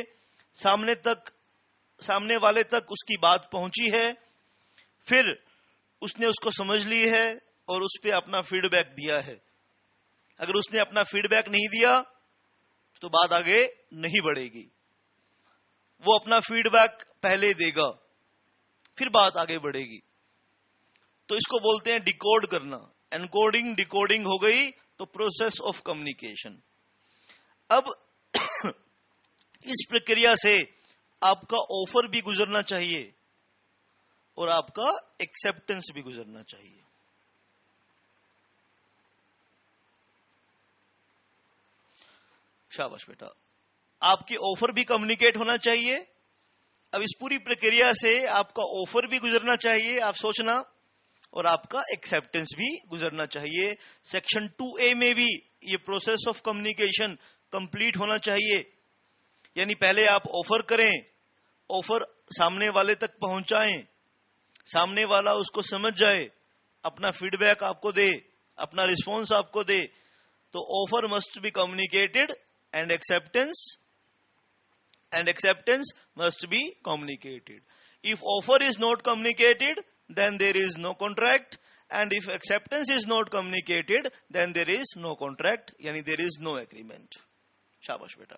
सामने वाले तक उसकी बात पहुंची है, फिर उसने उसको समझ ली है और उस पर अपना फीडबैक दिया है। अगर उसने अपना फीडबैक नहीं दिया तो बात आगे नहीं बढ़ेगी। वो अपना फीडबैक पहले देगा, फिर बात आगे बढ़ेगी। तो इसको बोलते हैं डिकोड करना। एनकोडिंग डिकोडिंग हो गई तो प्रोसेस ऑफ कम्युनिकेशन। अब इस प्रक्रिया से आपका ऑफर भी गुजरना चाहिए और आपका एक्सेप्टेंस भी गुजरना चाहिए। शाबाश बेटा, आपकी ऑफर भी कम्युनिकेट होना चाहिए। अब इस पूरी प्रक्रिया से आपका ऑफर भी गुजरना चाहिए, आप सोचना, और आपका एक्सेप्टेंस भी गुजरना चाहिए। सेक्शन 2A में भी ये प्रोसेस ऑफ कम्युनिकेशन कंप्लीट होना चाहिए। यानी पहले आप ऑफर करें, ऑफर सामने वाले तक पहुंचाएं, सामने वाला उसको समझ जाए, अपना फीडबैक आपको दे, अपना रिस्पॉन्स आपको दे। तो offer must be communicated and acceptance must be communicated. If offer is not communicated, then there is no contract, and if acceptance is not communicated, then there is no contract, यानी there is no agreement. शाबाश बेटा,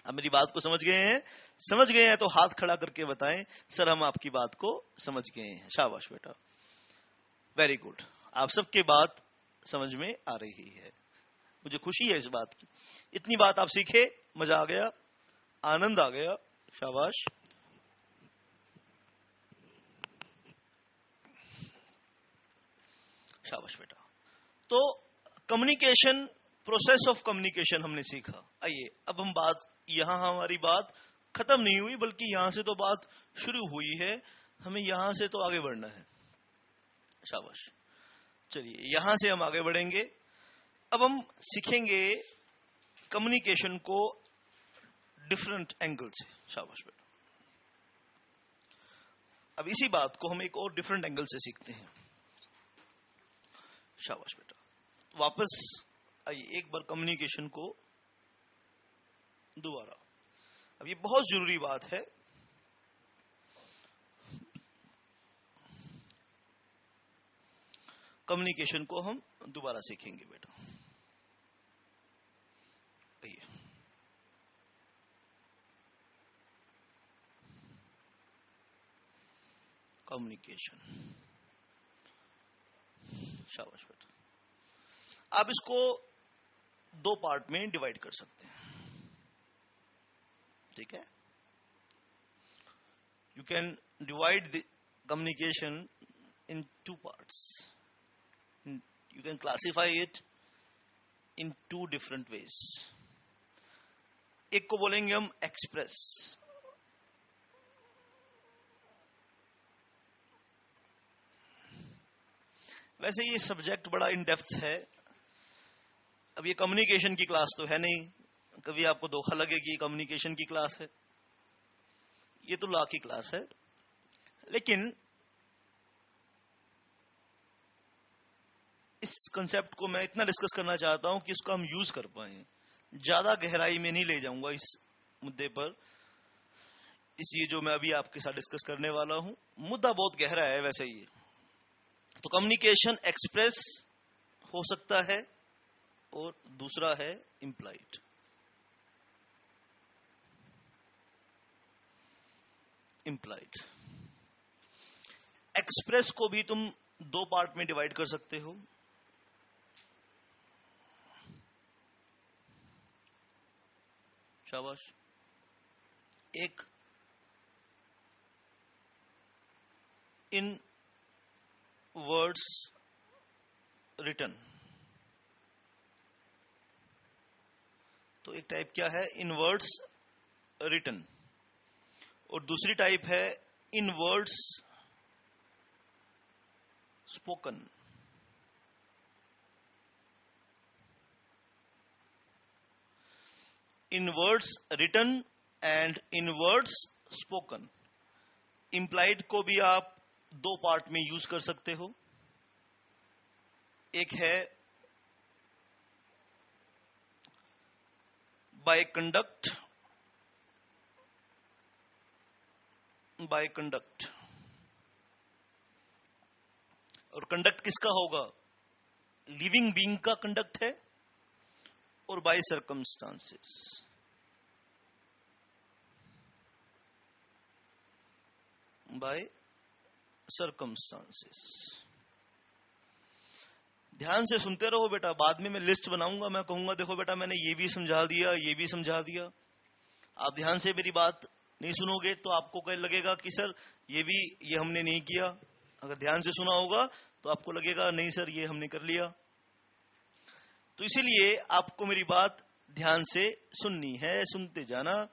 अब मेरी बात को समझ गए हैं? समझ गए हैं तो हाथ खड़ा करके बताएं, सर हम आपकी बात को समझ गए हैं। शाबाश बेटा, वेरी गुड, आप सबके बात समझ में आ रही है, मुझे खुशी है इस बात की। इतनी बात आप सीखे, मजा आ गया, आनंद आ गया, शाबाश। शाबाश बेटा। तो कम्युनिकेशन प्रोसेस ऑफ कम्युनिकेशन हमने सीखा। आइए अब हम बात, यहां हमारी बात खत्म नहीं हुई, बल्कि यहां से तो बात शुरू हुई है, हमें यहां से तो आगे बढ़ना है। शाबाश, चलिए यहां से हम आगे बढ़ेंगे। अब हम सीखेंगे कम्युनिकेशन को डिफरेंट एंगल से। शाबाश बेटा, अब इसी बात को हम एक और डिफरेंट एंगल से सीखते हैं। शाबाश बेटा, वापस आइए एक बार कम्युनिकेशन को दोबारा, अब ये बहुत जरूरी बात है। कम्युनिकेशन को हम दोबारा सीखेंगे बेटा। आइए कम्युनिकेशन, शाबाश बेटा, आप इसको दो पार्ट में डिवाइड कर सकते हैं, ठीक है। You can divide the communication in two parts, you can classify it in two different ways. एक को बोलेंगे हम एक्सप्रेस, वैसे ये सब्जेक्ट बड़ा इन डेप्थ है, अब ये कम्युनिकेशन की क्लास तो है नहीं, कभी आपको धोखा लगे कि कम्युनिकेशन की क्लास है, ये तो लॉ की क्लास है। लेकिन इस कंसेप्ट को मैं इतना डिस्कस करना चाहता हूं कि इसको हम यूज कर पाए, ज्यादा गहराई में नहीं ले जाऊंगा इस मुद्दे पर। इस ये जो मैं अभी आपके साथ डिस्कस करने वाला हूं, मुद्दा बहुत गहरा है वैसे ये। तो कम्युनिकेशन एक्सप्रेस हो सकता है और दूसरा है इम्प्लाइड। इम्प्लाइड एक्सप्रेस को भी तुम दो पार्ट में डिवाइड कर सकते हो। शाबाश, एक इन वर्ड्स रिटन, तो एक टाइप क्या है, इन वर्ड्स रिटन, और दूसरी टाइप है in words spoken. In words written and in words spoken. Implied को भी आप दो पार्ट में यूज कर सकते हो, एक है बाय कंडक्ट, बाय कंडक्ट, और कंडक्ट किसका होगा, लिविंग बीइंग का कंडक्ट है, और बाय सर्कमस्टांसेस। बाय सर्कमस्टांसेस, ध्यान से सुनते रहो बेटा, बाद में मैं लिस्ट बनाऊंगा, मैं कहूंगा देखो बेटा मैंने ये भी समझा दिया, ये भी समझा दिया। आप ध्यान से मेरी बात नहीं सुनोगे तो आपको कहीं लगेगा कि सर ये हमने नहीं किया। अगर ध्यान से सुना होगा तो आपको लगेगा नहीं सर ये हमने कर लिया। तो इसीलिए आपको मेरी बात ध्यान से सुननी है, सुनते जाना।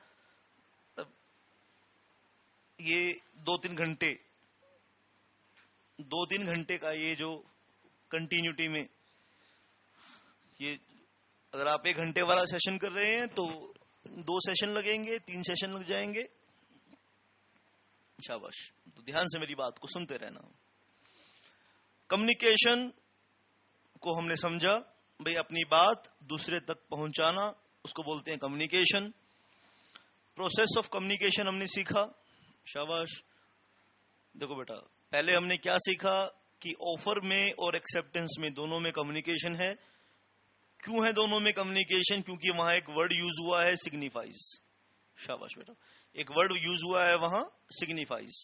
ये 2-3 घंटे का ये जो कंटिन्यूटी में, ये अगर आप 1 घंटे वाला सेशन कर रहे हैं तो 2 सेशन लगेंगे, 3 सेशन लग जाएंगे। शाबाश, तो ध्यान से मेरी बात को सुनते रहना। कम्युनिकेशन को हमने समझा, भाई अपनी बात दूसरे तक पहुंचाना, उसको बोलते हैं कम्युनिकेशन। प्रोसेस ऑफ कम्युनिकेशन हमने सीखा। शाबाश, देखो बेटा पहले हमने क्या सीखा कि ऑफर में और एक्सेप्टेंस में दोनों में कम्युनिकेशन है। क्यों है दोनों में कम्युनिकेशन, क्योंकि वहां एक वर्ड यूज हुआ है सिग्निफाइज। शाबाश बेटा, एक वर्ड यूज हुआ है वहां सिग्निफाइज।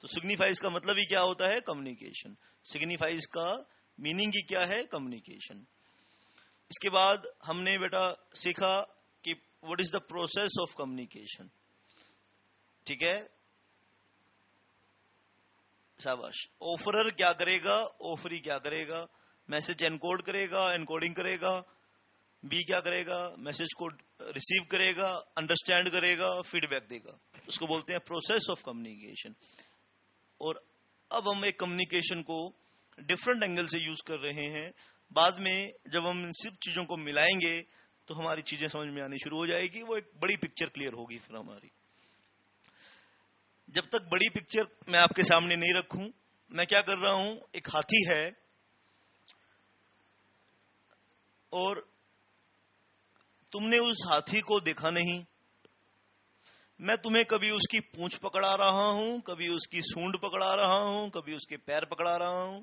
तो सिग्निफाइज का मतलब ही क्या होता है, कम्युनिकेशन। सिग्निफाइज का मीनिंग ही क्या है, कम्युनिकेशन। इसके बाद हमने बेटा सीखा कि what is the process of communication. ठीक है, शाबाश। ऑफरर क्या करेगा, ऑफरी क्या करेगा, मैसेज एनकोड करेगा, एनकोडिंग करेगा, बी क्या करेगा, मैसेज को रिसीव करेगा, अंडरस्टैंड करेगा, फीडबैक देगा। उसको बोलते हैं प्रोसेस ऑफ कम्युनिकेशन। और अब हम एक कम्युनिकेशन को डिफरेंट एंगल से यूज कर रहे हैं। बाद में जब हम इन सब चीजों को मिलाएंगे तो हमारी चीजें समझ में आनी शुरू हो जाएगी, वो एक बड़ी पिक्चर क्लियर होगी फिर हमारी। जब तक बड़ी पिक्चर मैं आपके सामने नहीं रखूं, मैं क्या कर रहा हूं, एक हाथी है और तुमने उस हाथी को देखा नहीं, मैं तुम्हें कभी उसकी पूंछ पकड़ा रहा हूं, कभी उसकी सूंड पकड़ा रहा हूं, कभी उसके पैर पकड़ा रहा हूं,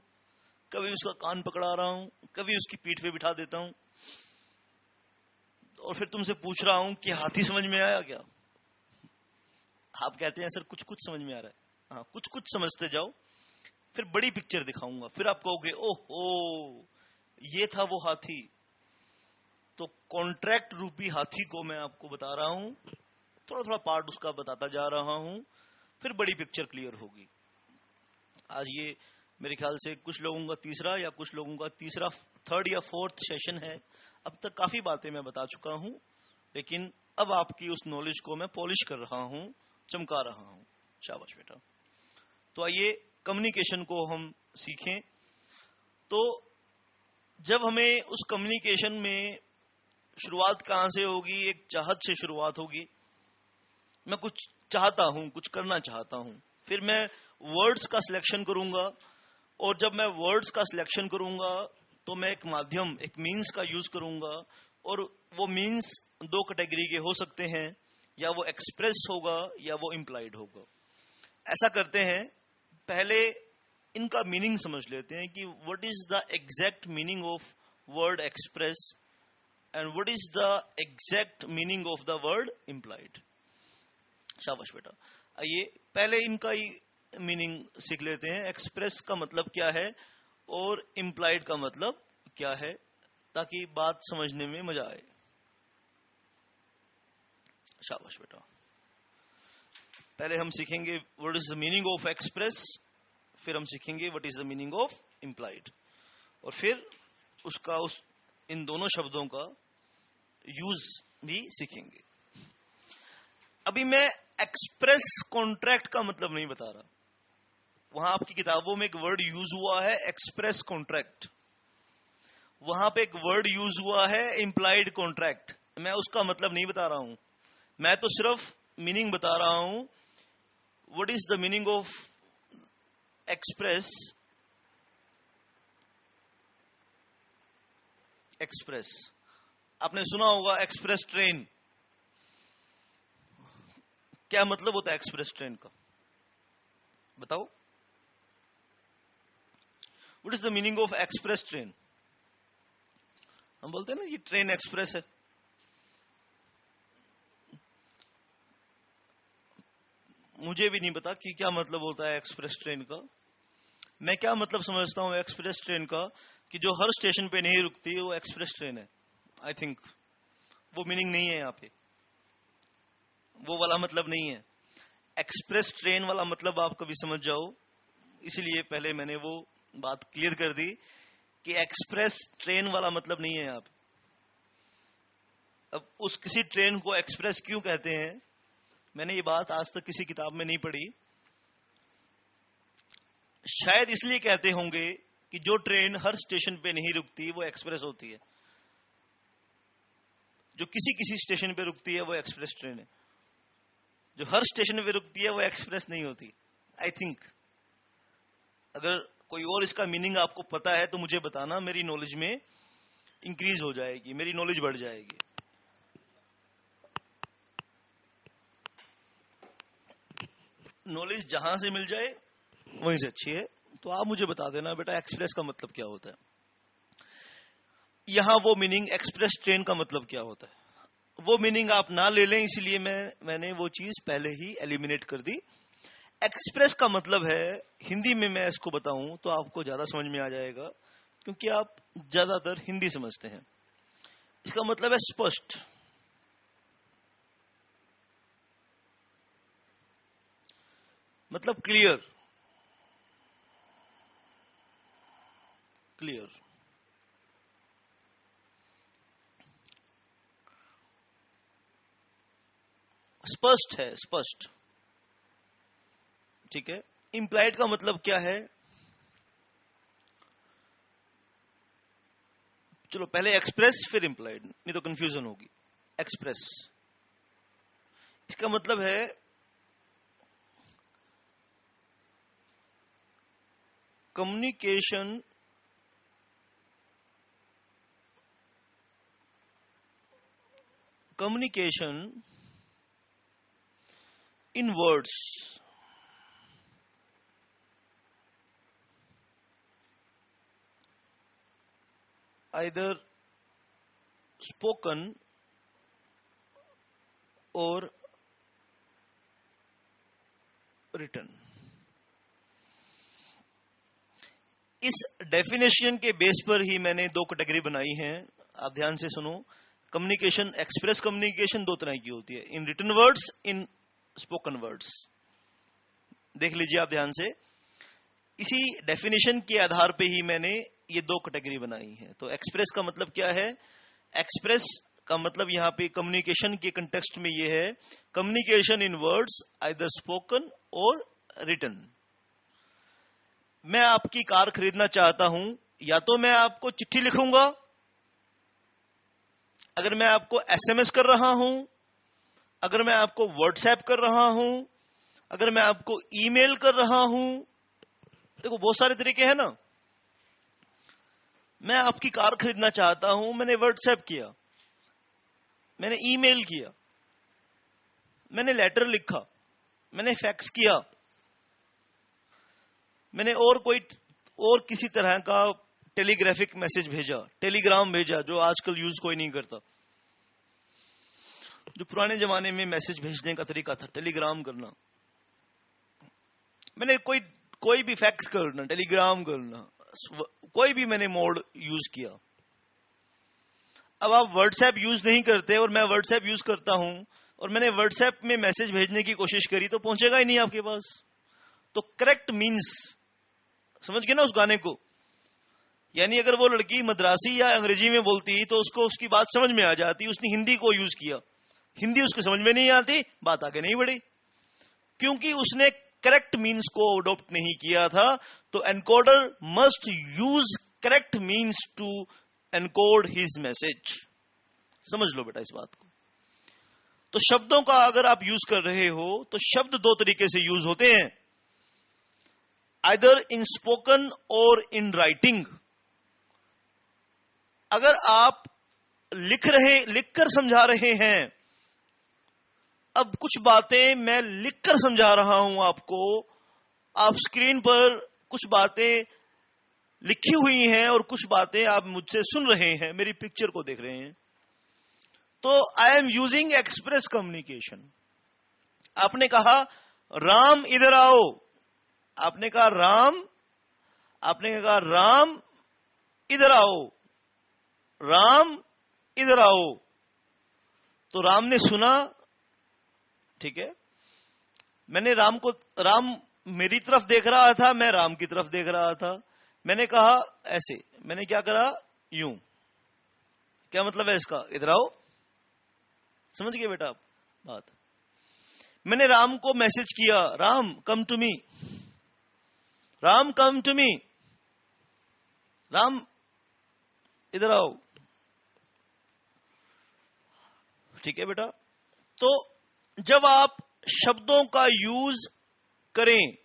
कभी उसका कान पकड़ा रहा हूं, कभी उसकी पीठ पे बिठा देता हूं, और फिर तुमसे पूछ रहा हूं कि हाथी समझ में आया क्या? आप कहते हैं सर कुछ कुछ समझ में आ रहा है। हाँ, कुछ कुछ समझते जाओ, फिर बड़ी पिक्चर दिखाऊंगा, फिर आप कहोगे ओहो ये था वो हाथी। तो कॉन्ट्रैक्ट रूपी हाथी को मैं आपको बता रहा हूं, थोड़ा थोड़ा पार्ट उसका बताता जा रहा हूं, फिर बड़ी पिक्चर क्लियर होगी। आज ये मेरे ख्याल से कुछ लोगों का तीसरा या कुछ लोगों का तीसरा, थर्ड या फोर्थ सेशन है। अब तक काफी बातें मैं बता चुका हूं, लेकिन अब आपकी उस नॉलेज को मैं पॉलिश कर रहा हूं, चमका रहा हूं। शाबाश बेटा। तो आइए कम्युनिकेशन को हम सीखें। तो जब हमें उस कम्युनिकेशन में शुरुआत कहां से होगी, एक चाहत से शुरुआत होगी। मैं कुछ चाहता हूं, कुछ करना चाहता हूं, फिर मैं वर्ड्स का सिलेक्शन करूंगा, और जब मैं वर्ड्स का सिलेक्शन करूंगा तो मैं एक माध्यम, एक मीन्स का यूज करूंगा, और वो मीन्स दो कैटेगरी के हो सकते हैं, या वो एक्सप्रेस होगा या वो इम्प्लाइड होगा। ऐसा करते हैं, पहले इनका मीनिंग समझ लेते हैं कि what is the exact meaning of word express and what is the exact meaning of the word implied. शाबाश बेटा। आइए पहले इनका ही मीनिंग सीख लेते हैं। एक्सप्रेस का मतलब क्या है और इम्प्लाइड का मतलब क्या है, ताकि बात समझने में मजा आए। शाबाश बेटा। पहले हम सीखेंगे what is the meaning of express, फिर हम सीखेंगे what is the meaning of implied, और फिर उसका इन दोनों शब्दों का यूज भी सीखेंगे। अभी मैं एक्सप्रेस कॉन्ट्रैक्ट का मतलब नहीं बता रहा। वहां आपकी किताबों में एक वर्ड यूज हुआ है एक्सप्रेस कॉन्ट्रैक्ट, वहां पे एक वर्ड यूज हुआ है इम्प्लाइड कॉन्ट्रैक्ट। मैं उसका मतलब नहीं बता रहा हूं, मैं तो सिर्फ मीनिंग बता रहा हूं। What is the meaning of express? Express आपने सुना होगा, एक्सप्रेस ट्रेन। क्या मतलब होता है एक्सप्रेस ट्रेन का, बताओ? What is the meaning of express train? हम बोलते हैं ना ये ट्रेन एक्सप्रेस है। मुझे भी नहीं पता कि क्या मतलब होता है एक्सप्रेस ट्रेन का। मैं क्या मतलब समझता हूं एक्सप्रेस ट्रेन का, कि जो हर स्टेशन पे नहीं रुकती वो एक्सप्रेस ट्रेन है। आई थिंक वो मीनिंग नहीं है यहाँ पे, वो वाला मतलब नहीं है। एक्सप्रेस ट्रेन वाला मतलब आप कभी समझ जाओ, इसलिए पहले मैंने वो बात क्लियर कर दी कि एक्सप्रेस ट्रेन वाला मतलब नहीं है यहाँ पे। अब उस किसी ट्रेन को एक्सप्रेस क्यों कहते हैं, मैंने ये बात आज तक किसी किताब में नहीं पढ़ी। शायद इसलिए कहते होंगे कि जो ट्रेन हर स्टेशन पे नहीं रुकती वो एक्सप्रेस होती है, जो किसी किसी स्टेशन पे रुकती है वो एक्सप्रेस ट्रेन है, जो हर स्टेशन पे रुकती है वो एक्सप्रेस नहीं होती। आई थिंक अगर कोई और इसका मीनिंग आपको पता है तो मुझे बताना, मेरी नॉलेज में इंक्रीज हो जाएगी, मेरी नॉलेज बढ़ जाएगी। नॉलेज जहां से मिल जाए वहीं से अच्छी है। तो आप मुझे बता देना बेटा एक्सप्रेस का मतलब क्या होता है, यहां वो मीनिंग एक्सप्रेस ट्रेन का मतलब क्या होता है। वो मीनिंग आप ना ले लें, इसलिए मैंने वो चीज पहले ही एलिमिनेट कर दी। एक्सप्रेस का मतलब है, हिंदी में मैं इसको बताऊं तो आपको ज्यादा समझ में आ जाएगा, क्योंकि आप ज्यादातर हिंदी समझते हैं। इसका मतलब है स्पष्ट, मतलब क्लियर। क्लियर स्पष्ट है, स्पष्ट। ठीक है। इंप्लाइड का मतलब क्या है? चलो पहले एक्सप्रेस फिर इंप्लाइड, नहीं तो कंफ्यूजन होगी। एक्सप्रेस, इसका मतलब है communication in words, either spoken or written। इस डेफिनेशन के बेस पर ही मैंने दो कैटेगरी बनाई हैं, आप ध्यान से सुनो। कम्युनिकेशन, एक्सप्रेस कम्युनिकेशन दो तरह की होती है, in written words, in spoken words. देख लीजिए आप ध्यान से, इसी डेफिनेशन के आधार पे ही मैंने ये दो कैटेगरी बनाई है। तो एक्सप्रेस का मतलब क्या है? एक्सप्रेस का मतलब यहां पे कम्युनिकेशन के कंटेक्स्ट में ये है, communication in words either spoken और रिटन। मैं आपकी कार खरीदना चाहता हूं, या तो मैं आपको चिट्ठी लिखूंगा, अगर मैं आपको एसएमएस कर रहा हूं, अगर मैं आपको व्हाट्सएप कर रहा हूं, अगर मैं आपको ईमेल कर रहा हूं, देखो बहुत सारे तरीके हैं ना। मैं आपकी कार खरीदना चाहता हूं, मैंने व्हाट्सएप किया, मैंने ईमेल किया, मैंने लेटर लिखा, मैंने फैक्स किया, मैंने और किसी तरह का टेलीग्राफिक मैसेज भेजा, टेलीग्राम भेजा, जो आजकल यूज कोई नहीं करता। जो पुराने जमाने में मैसेज भेजने का तरीका था, टेलीग्राम करना। मैंने कोई भी फैक्स करना, टेलीग्राम करना, कोई भी मैंने मोड यूज किया। अब आप व्हाट्सएप यूज नहीं करते और मैं व्हाट्सएप यूज करता हूं, और मैंने व्हाट्सएप में मैसेज भेजने की कोशिश करी, तो पहुंचेगा ही नहीं आपके पास। तो करेक्ट मीन्स, समझ गए ना उस गाने को? यानी अगर वो लड़की मद्रासी या अंग्रेजी में बोलती तो उसको उसकी बात समझ में आ जाती, उसने हिंदी को यूज किया, हिंदी उसको समझ में नहीं आती, बात आगे नहीं बढ़ी, क्योंकि उसने करेक्ट मीन्स को अडॉप्ट नहीं किया था। तो encoder must use correct means to encode his message. समझ लो बेटा इस बात को। तो शब्दों का अगर आप यूज कर रहे हो, तो शब्द दो तरीके से यूज होते हैं, आइदर इन स्पोकन और इन राइटिंग। अगर आप लिखकर समझा रहे हैं, अब कुछ बातें मैं लिखकर समझा रहा हूं आपको, आप स्क्रीन पर कुछ बातें लिखी हुई हैं और कुछ बातें आप मुझसे सुन रहे हैं, मेरी पिक्चर को देख रहे हैं, तो I am using express communication. आपने कहा राम इधर आओ, आपने कहा राम इधर आओ, राम इधर आओ। तो राम ने सुना, ठीक है। राम मेरी तरफ देख रहा था, मैं राम की तरफ देख रहा था। मैंने कहा ऐसे, मैंने क्या करा, यूं। क्या मतलब है इसका? इधर आओ। समझ गए बेटा आप बात? मैंने राम को मैसेज किया, Ram come to me, Ram come to me, Ram इधर आओ। ठीक है बेटा। तो जब आप शब्दों का यूज करें,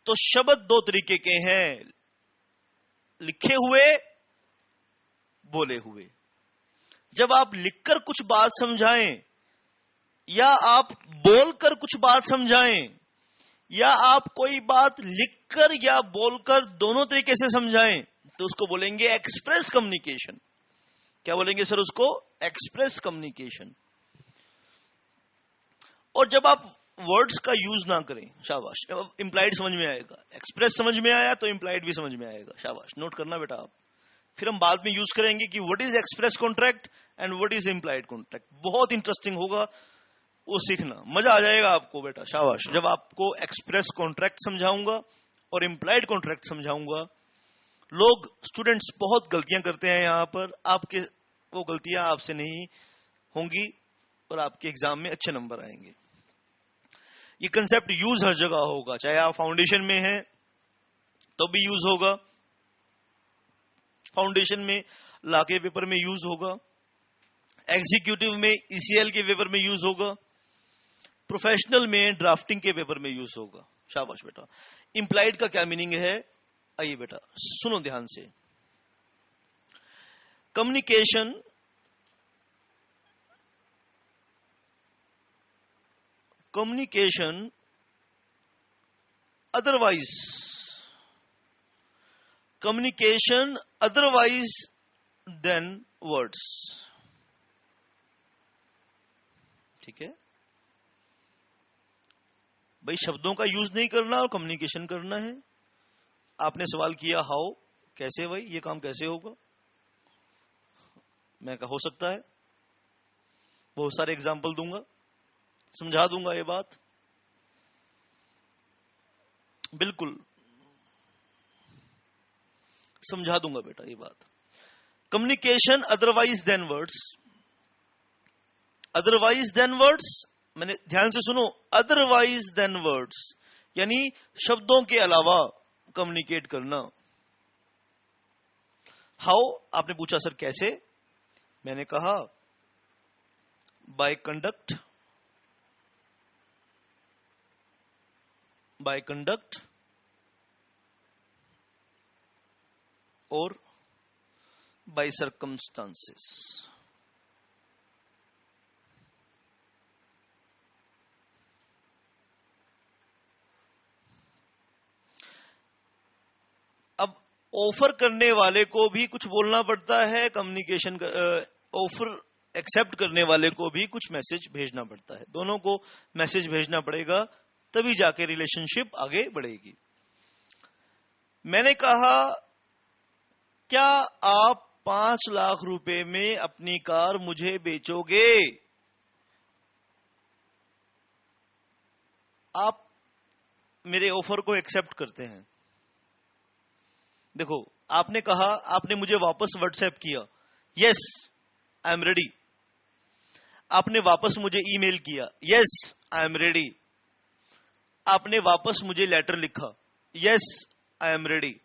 तो शब्द दो तरीके के हैं, लिखे हुए, बोले हुए। जब आप लिखकर कुछ बात समझाएं, या आप बोलकर कुछ बात समझाएं, या आप कोई बात लिखकर या बोलकर दोनों तरीके से समझाएं, तो उसको बोलेंगे एक्सप्रेस कम्युनिकेशन। क्या बोलेंगे सर उसको? Express communication. और जब आप वर्ड्स का यूज ना करें, शाबाश, इंप्लाइड समझ में आएगा। एक्सप्रेस समझ में आया तो इंप्लाइड भी समझ में आएगा, शाबाश, नोट करना बेटा आप। फिर हम बाद में यूज करेंगे कि what is express contract and what is implied contract. बहुत इंटरेस्टिंग होगा वो सीखना, मजा आ जाएगा आपको बेटा, शाबाश। जब आपको एक्सप्रेस कॉन्ट्रैक्ट समझाऊंगा और इंप्लाइड कॉन्ट्रैक्ट समझाऊंगा। लोग, स्टूडेंट्स बहुत गलतियां करते हैं यहां पर, आपके वो गलतियां आपसे नहीं होंगी और आपके एग्जाम में अच्छे नंबर आएंगे। ये कंसेप्ट यूज हर जगह होगा, चाहे आप फाउंडेशन में हैं तो भी यूज होगा, फाउंडेशन में लॉ के पेपर में यूज होगा, एग्जीक्यूटिव में ईसीएल के पेपर में यूज होगा, प्रोफेशनल में ड्राफ्टिंग के पेपर में यूज होगा। शाबाश बेटा। इंप्लाइड का क्या मीनिंग है, आइए बेटा सुनो ध्यान से। Communication otherwise then words. ठीक है भाई, शब्दों का यूज नहीं करना और कम्युनिकेशन करना है। आपने सवाल किया हाउ, कैसे भाई ये काम कैसे होगा, मैं कहा हो सकता है, बहुत सारे एग्जाम्पल दूंगा, समझा दूंगा ये बात, बिल्कुल समझा दूंगा बेटा ये बात। कम्युनिकेशन अदरवाइज देन वर्ड्स, मैंने ध्यान से सुनो, अदरवाइज देन वर्ड्स यानी शब्दों के अलावा कम्युनिकेट करना। हाउ आपने पूछा सर कैसे, मैंने कहा बाय कंडक्ट और बाय सर्कमस्टांसेस। अब ऑफर करने वाले को भी कुछ बोलना पड़ता है, कम्युनिकेशन ऑफर एक्सेप्ट करने वाले को भी कुछ मैसेज भेजना पड़ता है, दोनों को मैसेज भेजना पड़ेगा, तभी जाके रिलेशनशिप आगे बढ़ेगी। मैंने कहा क्या आप 5 लाख रुपए में अपनी कार मुझे बेचोगे? आप मेरे ऑफर को एक्सेप्ट करते हैं। देखो आपने कहा, आपने मुझे वापस व्हाट्सएप किया, यस आई एम रेडी। आपने वापस मुझे ईमेल किया, यस आई एम रेडी। आपने वापस मुझे लेटर लिखा, yes I am ready.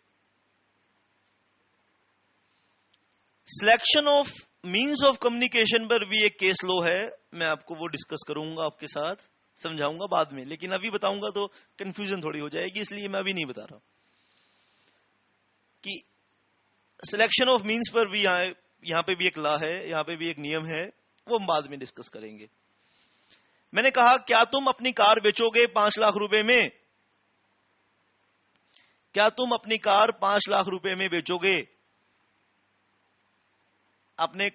Selection of means of communication पर भी एक केस लॉ है, मैं आपको वो डिस्कस करूंगा, आपके साथ समझाऊंगा बाद में, लेकिन अभी बताऊंगा तो कंफ्यूजन थोड़ी हो जाएगी, इसलिए मैं अभी नहीं बता रहा कि सिलेक्शन ऑफ मीन्स पर भी यहां पे भी एक लॉ है, यहां पे भी एक नियम है, वो हम बाद में डिस्कस करेंगे। मैंने कहा क्या तुम अपनी कार बेचोगे 5 लाख रुपए में? क्या तुम अपनी कार 5 लाख रुपए में बेचोगे? आपने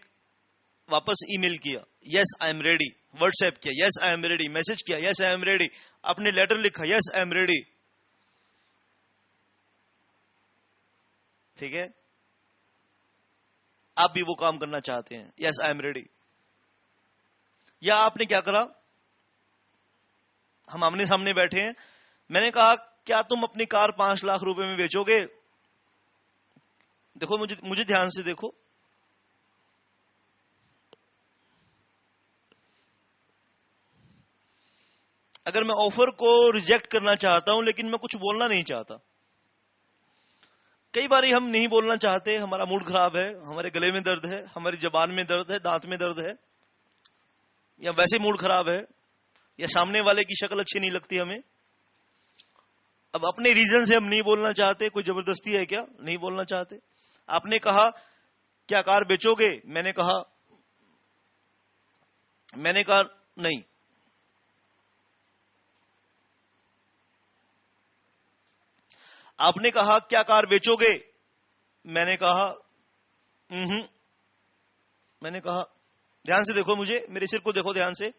वापस ईमेल किया, yes I am ready. WhatsApp किया, yes I am ready. Message किया, यस आई एम रेडी। आपने लेटर लिखा, यस आई एम रेडी। ठीक है, आप भी वो काम करना चाहते हैं, यस आई एम रेडी। या आपने क्या करा, हम आमने सामने बैठे हैं, मैंने कहा क्या तुम अपनी कार 5 लाख रुपए में बेचोगे? देखो मुझे ध्यान से देखो, अगर मैं ऑफर को रिजेक्ट करना चाहता हूं लेकिन मैं कुछ बोलना नहीं चाहता, कई बार हम नहीं बोलना चाहते, हमारा मूड खराब है, हमारे गले में दर्द है, हमारी जबान में दर्द है, दांत में दर्द है, या वैसे मूड खराब है, या सामने वाले की शक्ल अच्छी नहीं लगती हमें, अब अपने रीजन से हम नहीं बोलना चाहते, कोई जबरदस्ती है क्या, नहीं बोलना चाहते। आपने कहा क्या कार बेचोगे? मैंने कहा नहीं। आपने कहा क्या कार बेचोगे? मैंने कहा मैंने कहा, ध्यान से देखो, मुझे मेरे सिर को देखो ध्यान से,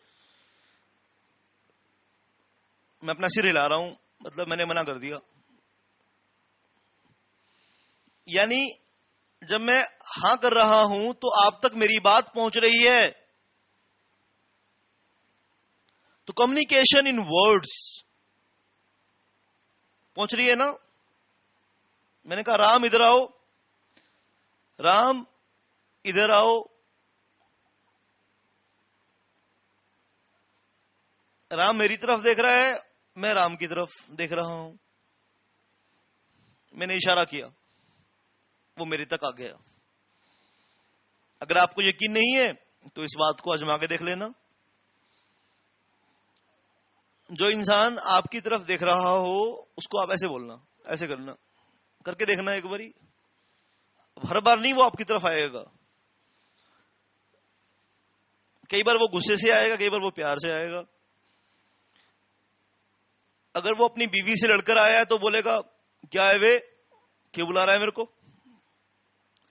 मैं अपना सिर हिला रहा हूं, मतलब मैंने मना कर दिया। यानी जब मैं हां कर रहा हूं तो आप तक मेरी बात पहुंच रही है। तो कम्युनिकेशन इन वर्ड्स पहुंच रही है ना। मैंने कहा राम इधर आओ, राम इधर आओ, राम मेरी तरफ देख रहा है मैं राम की तरफ देख रहा हूं, मैंने इशारा किया, वो मेरे तक आ गया। अगर आपको यकीन नहीं है तो इस बात को आजमा के देख लेना। जो इंसान आपकी तरफ देख रहा हो उसको आप ऐसे बोलना, ऐसे करना, करके देखना एक बारी। हर बार नहीं वो आपकी तरफ आएगा, कई बार वो गुस्से से आएगा, कई बार वो प्यार से आएगा। अगर वो अपनी बीवी से लड़कर आया है तो बोलेगा क्या है वे, क्यों बुला रहा है मेरे को।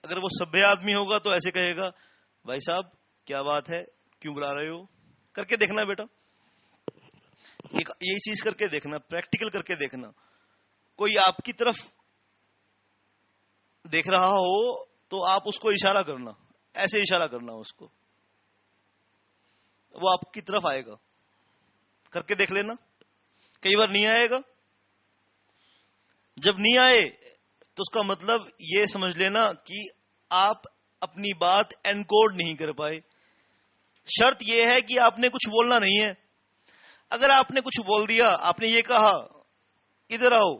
अगर वो सभ्य आदमी होगा तो ऐसे कहेगा भाई साहब क्या बात है, क्यों बुला रहे हो। करके देखना बेटा, यही चीज करके देखना, प्रैक्टिकल करके देखना। कोई आपकी तरफ देख रहा हो तो आप उसको इशारा करना, ऐसे इशारा करना उसको, वो आपकी तरफ आएगा। करके देख लेना, कई बार नहीं आएगा। जब नहीं आए तो उसका मतलब ये समझ लेना कि आप अपनी बात एनकोड नहीं कर पाए। शर्त यह है कि आपने कुछ बोलना नहीं है। अगर आपने कुछ बोल दिया, आपने ये कहा इधर आओ,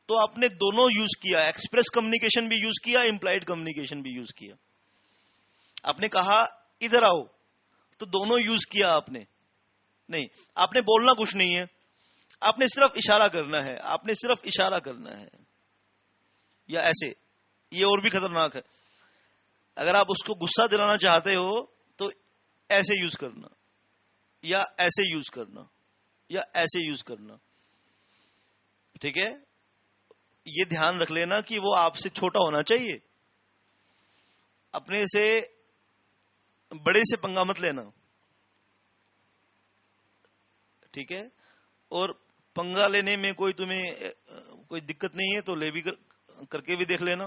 तो आपने दोनों यूज किया, एक्सप्रेस कम्युनिकेशन भी यूज किया, इंप्लाइड कम्युनिकेशन भी यूज किया। आपने कहा इधर आओ तो दोनों यूज किया आपने। नहीं, आपने बोलना कुछ नहीं है, आपने सिर्फ इशारा करना है, आपने सिर्फ इशारा करना है। या ऐसे, ये और भी खतरनाक है। अगर आप उसको गुस्सा दिलाना चाहते हो तो ऐसे यूज करना, या ऐसे यूज करना, या ऐसे यूज करना। ठीक है, ये ध्यान रख लेना कि वो आपसे छोटा होना चाहिए। अपने से बड़े से पंगा मत लेना, ठीक है। और पंगा लेने में कोई तुम्हें कोई दिक्कत नहीं है तो ले भी करके भी देख लेना।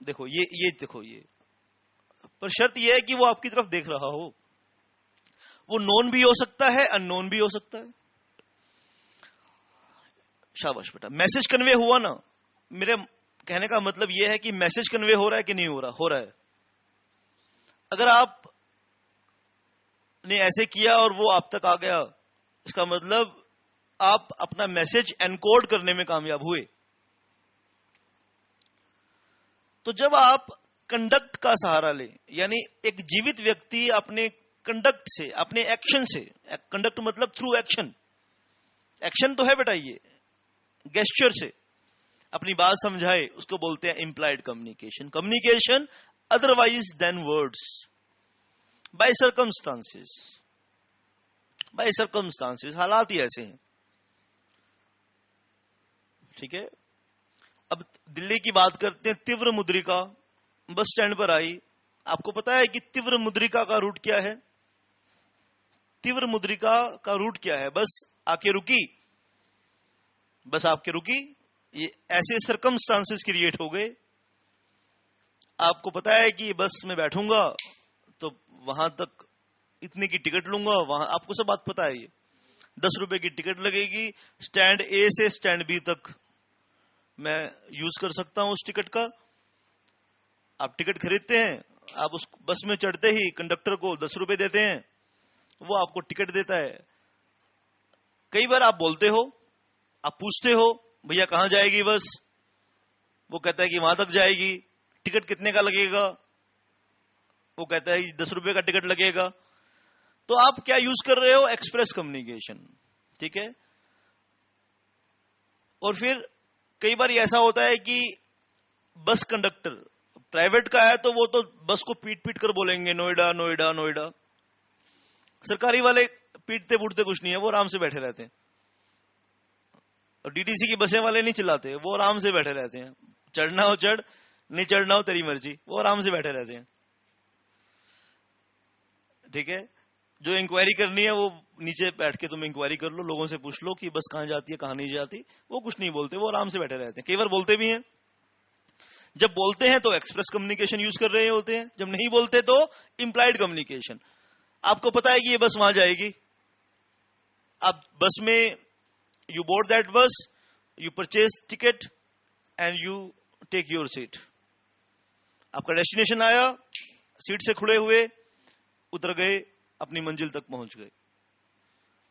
देखो ये देखो ये, पर शर्त यह है कि वो आपकी तरफ देख रहा हो। वो नोन भी हो सकता है, अननोन भी हो सकता है। शाबाश बेटा, मैसेज कन्वे हुआ ना। मेरे कहने का मतलब यह है कि मैसेज कन्वे हो रहा है कि नहीं हो रहा, हो रहा है। अगर आप ने ऐसे किया और वो आप तक आ गया, इसका मतलब आप अपना मैसेज एनकोड करने में कामयाब हुए। तो जब आप कंडक्ट का सहारा ले, यानी एक जीवित व्यक्ति अपने कंडक्ट से, अपने एक्शन से, कंडक्ट मतलब थ्रू एक्शन, एक्शन तो है बेटा, ये गेस्चर से अपनी बात समझाए, उसको बोलते हैं implied communication. Communication otherwise then words, by circumstances, by circumstances, हालात ही ऐसे हैं। ठीक है, अब दिल्ली की बात करते हैं। तीव्र मुद्रिका बस स्टैंड पर आई। आपको पता है कि तीव्र मुद्रिका का रूट क्या है? तीव्र मुद्रिका का रूट क्या है? बस आके रुकी, बस आपके रुकी, ये ऐसे सर्कमस्टांसेस क्रिएट हो गए। आपको पता है कि बस में बैठूंगा तो वहां तक इतने की टिकट लूंगा, वहां आपको सब बात पता है। ये 10 रुपए की टिकट लगेगी, स्टैंड ए से स्टैंड बी तक मैं यूज कर सकता हूं उस टिकट का। आप टिकट खरीदते हैं, आप उस बस में चढ़ते ही कंडक्टर को 10 रुपए देते हैं, वो आपको टिकट देता है। कई बार आप बोलते हो, आप पूछते हो भैया कहां जाएगी बस, वो कहता है कि वहां तक जाएगी। टिकट कितने का लगेगा? वो कहता है 10 रुपए का टिकट लगेगा। तो आप क्या यूज कर रहे हो? Express communication. ठीक है, और फिर कई बार ऐसा होता है कि बस कंडक्टर प्राइवेट का है तो वो तो बस को पीट पीट कर बोलेंगे नोएडा नोएडा नोएडा। सरकारी वाले पीटते फूटते कुछ नहीं है, वो आराम से बैठे रहते हैं। और डीटीसी की बसें वाले नहीं चिल्लाते, वो आराम से बैठे रहते हैं। चढ़ना हो चढ़, नहीं चढ़ना हो तेरी मर्जी, वो आराम से बैठे रहते हैं। ठीक है, जो इंक्वायरी करनी है वो नीचे बैठ के तुम इंक्वायरी कर लो, लोगों से पूछ लो कि बस कहां जाती है कहां नहीं जाती। वो कुछ नहीं बोलते, वो आराम से बैठे रहते हैं। कई बार बोलते भी हैं। जब बोलते हैं तो एक्सप्रेस कम्युनिकेशन यूज कर रहे होते हैं, जब नहीं बोलते तो इंप्लाइड कम्युनिकेशन। आपको पता है कि ये बस वहां जाएगी, आप बस में you board that bus, you purchase ticket and you take your seat. आपका डेस्टिनेशन आया, सीट से खुले हुए उतर गए, अपनी मंजिल तक पहुंच गए।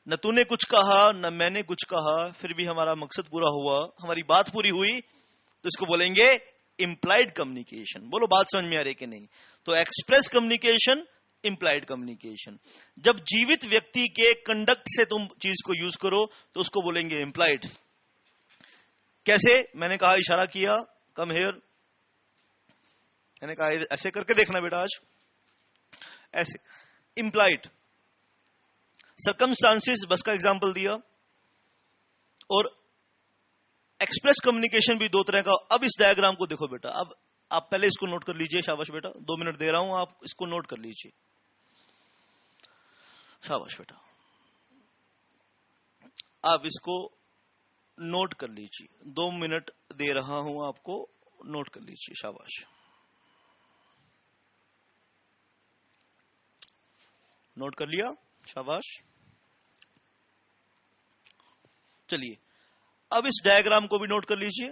न तूने कुछ कहा न मैंने कुछ कहा, फिर भी हमारा मकसद पूरा हुआ, हमारी बात पूरी हुई, तो इसको बोलेंगे इम्प्लाइड कम्युनिकेशन। बोलो बात समझ में आ रही कि नहीं? तो एक्सप्रेस कम्युनिकेशन, इम्प्लाइड कम्युनिकेशन। जब जीवित व्यक्ति के कंडक्ट से तुम चीज को यूज करो तो उसको बोलेंगे इम्प्लाइड। कैसे? मैंने कहा, इशारा किया, कम हेयर, मैंने कहा ऐसे करके देखना बेटा आज, ऐसे, इम्प्लाइड। सर्कमस्टांसेस, बस का एग्जांपल दिया। और एक्सप्रेस कम्युनिकेशन भी दो तरह का। अब इस डायग्राम को देखो बेटा, अब आप पहले इसको नोट कर लीजिए, शाबाश बेटा, 2 मिनट दे रहा हूं, आप इसको नोट कर लीजिए, शाबाश बेटा, आप इसको नोट कर लीजिए, 2 मिनट दे रहा हूं आपको, नोट कर लीजिए, शाबाश, नोट कर लिया, शाबाश। चलिए अब इस डायग्राम को भी नोट कर लीजिए,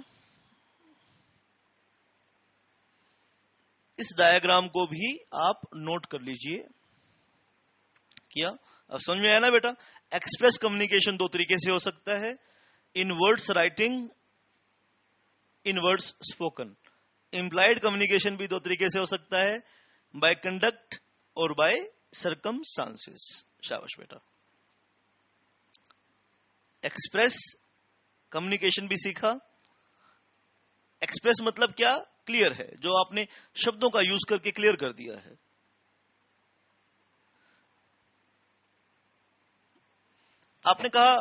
इस डायग्राम को भी आप नोट कर लीजिए। किया? अब समझ में आया ना बेटा? एक्सप्रेस कम्युनिकेशन 2 तरीके से हो सकता है, in words writing, in words spoken. Implied communication भी 2 तरीके से हो सकता है, बाय कंडक्ट और बाय सर्कमस्टांसेस। शाबाश बेटा। एक्सप्रेस कम्युनिकेशन भी सीखा। एक्सप्रेस मतलब क्या? क्लियर है, जो आपने शब्दों का यूज करके क्लियर कर दिया है। आपने कहा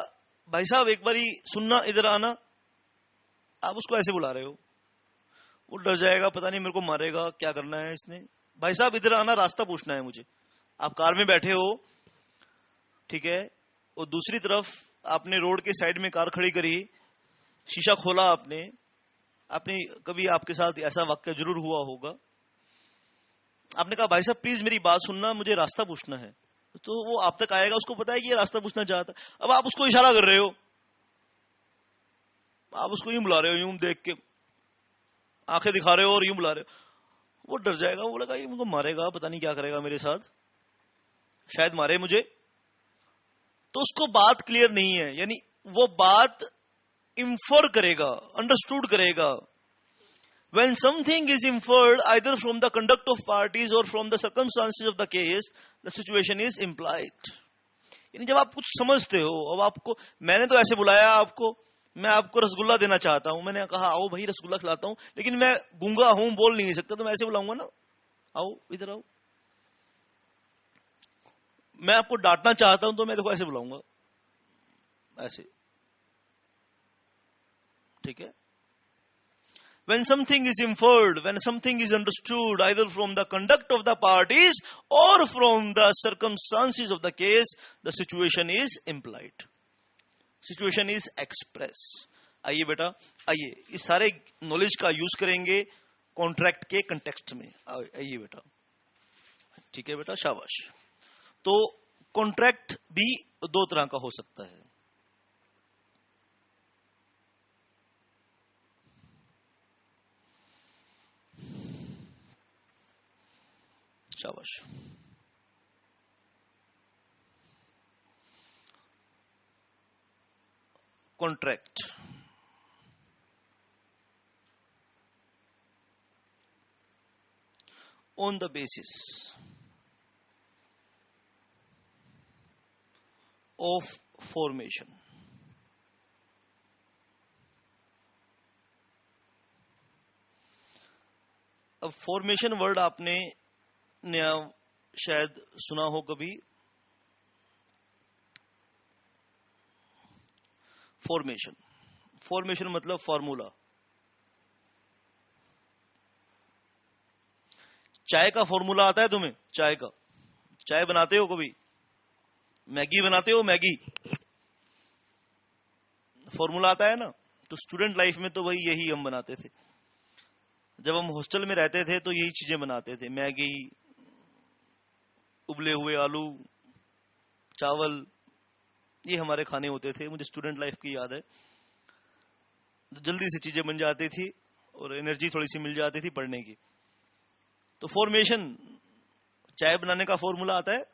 भाई साहब एक बारी सुनना, इधर आना, आप उसको ऐसे बुला रहे हो, वो डर जाएगा, पता नहीं मेरे को मारेगा, क्या करना है इसने। भाई साहब इधर आना, रास्ता पूछना है मुझे। आप कार में बैठे हो, ठीक है, और दूसरी तरफ आपने रोड के साइड में कार खड़ी करी, शीशा खोला आपने कभी आपके साथ ऐसा वाक्य जरूर हुआ होगा, आपने कहा भाई साहब प्लीज मेरी बात सुनना, मुझे रास्ता पूछना है, तो वो आप तक आएगा, उसको पता है कि ये रास्ता पूछना चाहता है। अब आप उसको इशारा कर रहे हो, आप उसको यूं बुला रहे हो, यूं देख के आंखें दिखा रहे हो और यूं बुला रहे हो, वो डर जाएगा, वो बोलेगा ये मुझको मारेगा, पता नहीं क्या करेगा मेरे साथ, शायद मारे मुझे। तो उसको बात क्लियर नहीं है, यानी वो बात इंफर करेगा, अंडरस्टूड करेगा। When something is inferred either from the conduct of parties or from the circumstances of the case, the situation is implied. यानी जब आप कुछ समझते हो, अब आपको, मैंने तो ऐसे बुलाया आपको, मैं आपको रसगुल्ला देना चाहता हूं, मैंने कहा आओ भाई रसगुल्ला खिलाता हूं, लेकिन मैं गूंगा हूं, बोल नहीं सकता, तो मैं ऐसे बुलाऊंगा ना, आओ इधर आओ। मैं आपको डांटना चाहता हूं तो मैं देखो ऐसे बुलाऊंगा, ऐसे, ठीक है। When something is inferred, when something is understood either from the conduct of the parties or from the circumstances of the case, the situation is implied. Situation is express. आइए बेटा, आइए इस सारे नॉलेज का यूज करेंगे contract के context में। आइए बेटा, ठीक है बेटा, शाबाश। तो कॉन्ट्रैक्ट भी 2 तरह का हो सकता है। शाबाश। Contract, on the basis of formation. अब फॉर्मेशन वर्ड आपने नया शायद सुना हो कभी। फॉर्मेशन, फॉर्मेशन मतलब फॉर्मूला। चाय का फॉर्मूला आता है तुम्हें? चाय का, चाय बनाते हो कभी? मैगी बनाते हो? मैगी फॉर्मूला आता है ना। तो स्टूडेंट लाइफ में तो वही यही हम बनाते थे, जब हम हॉस्टल में रहते थे तो यही चीजें बनाते थे, मैगी, उबले हुए आलू, चावल, ये हमारे खाने होते थे। मुझे स्टूडेंट लाइफ की याद है, जल्दी से चीजें बन जाती थी और एनर्जी थोड़ी सी मिल जाती थी पढ़ने की। तो फॉर्मेशन, चाय बनाने का फॉर्मूला आता है,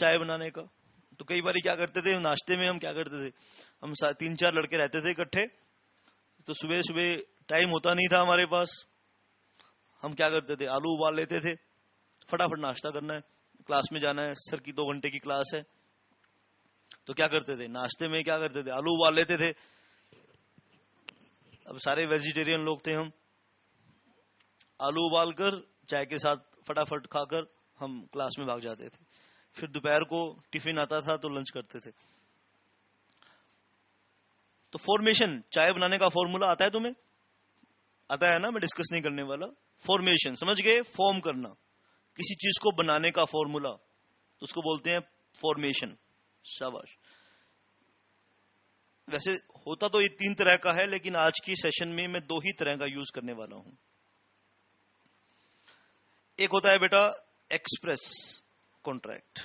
चाय बनाने का। तो कई बार क्या करते थे, नाश्ते में हम क्या करते थे, हम 3-4 लड़के रहते थे इकट्ठे। तो सुबह सुबह टाइम होता नहीं था हमारे पास, हम क्या करते थे, आलू उबाल लेते थे, फटाफट नाश्ता करना है, क्लास में जाना है, सर की 2 घंटे की क्लास है। तो क्या करते थे, नाश्ते में क्या करते थे, आलू उबाल लेते थे। अब सारे वेजिटेरियन लोग थे हम, आलू उबालकर चाय के साथ फटाफट खाकर हम क्लास में भाग जाते थे। फिर दोपहर को टिफिन आता था तो लंच करते थे। तो फॉर्मेशन, चाय बनाने का फॉर्मूला आता है तुम्हें? आता है ना, मैं डिस्कस नहीं करने वाला। फॉर्मेशन समझ गए, फॉर्म करना, किसी चीज को बनाने का फॉर्मूला, तो उसको बोलते हैं फॉर्मेशन। शाबाश। वैसे होता तो ये 3 तरह का है, लेकिन आज की सेशन में मैं 2 ही तरह का यूज करने वाला हूं। एक होता है बेटा एक्सप्रेस कॉन्ट्रैक्ट।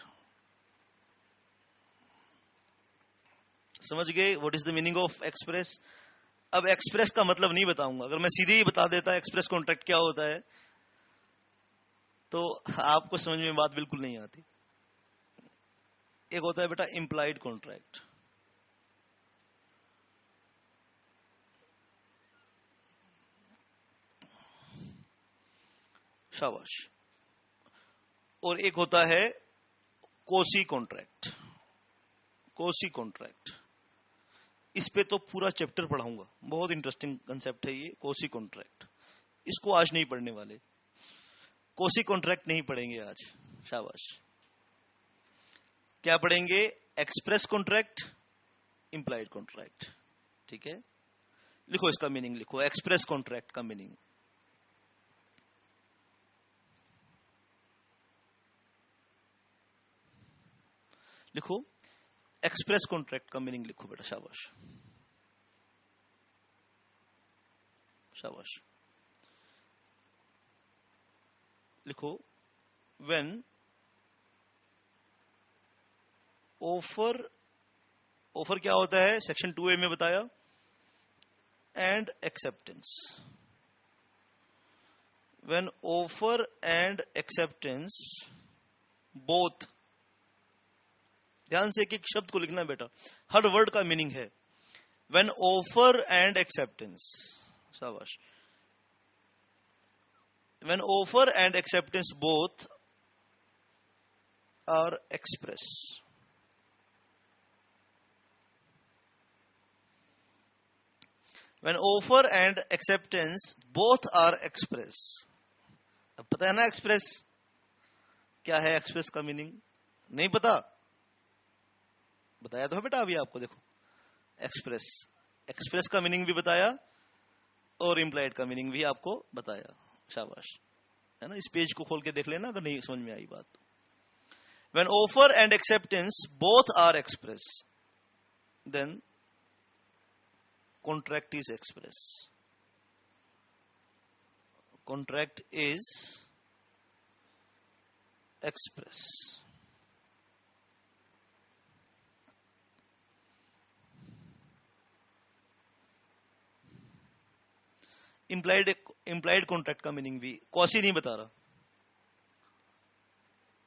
समझ गए what is the meaning of express? अब एक्सप्रेस का मतलब नहीं बताऊंगा, अगर मैं सीधे ही बता देता एक्सप्रेस कॉन्ट्रैक्ट क्या होता है तो आपको समझ में बात बिल्कुल नहीं आती। एक होता है बेटा इंप्लाइड कॉन्ट्रैक्ट। शाबाश। और एक होता है कोसी कॉन्ट्रैक्ट। कोसी कॉन्ट्रैक्ट, इस पे तो पूरा चैप्टर पढ़ाऊंगा, बहुत इंटरेस्टिंग कंसेप्ट है ये कोसी कॉन्ट्रैक्ट। इसको आज नहीं पढ़ने वाले, कोसी कॉन्ट्रैक्ट नहीं पढ़ेंगे आज। शाबाश। क्या पढ़ेंगे? Express contract, implied contract. ठीक है, लिखो इसका मीनिंग, लिखो एक्सप्रेस कॉन्ट्रैक्ट का मीनिंग। लिखो एक्सप्रेस कॉन्ट्रैक्ट का मीनिंग, लिखो बेटा। शाबाश शाबाश। लिखो व्हेन ऑफर, ऑफर क्या होता है सेक्शन 2A में बताया, and acceptance. When offer and acceptance both, ध्यान से एक शब्द को लिखना बेटा, हर वर्ड का मीनिंग है। व्हेन ऑफर एंड एक्सेप्टेंस, शाबाश। When offer and acceptance both are express, when offer and acceptance both are express. अब पता है ना एक्सप्रेस क्या है? एक्सप्रेस का मीनिंग नहीं पता? बताया तो है बेटा अभी आपको, देखो एक्सप्रेस, एक्सप्रेस का मीनिंग भी बताया और इंप्लाइड का मीनिंग भी आपको बताया। शाबाश, है ना। इस पेज को खोल के देख लेना अगर नहीं समझ में आई बात तो। When offer and acceptance both are express, then contract is express. Contract is express. Implied contract का मीनिंग भी कौसी नहीं बता रहा।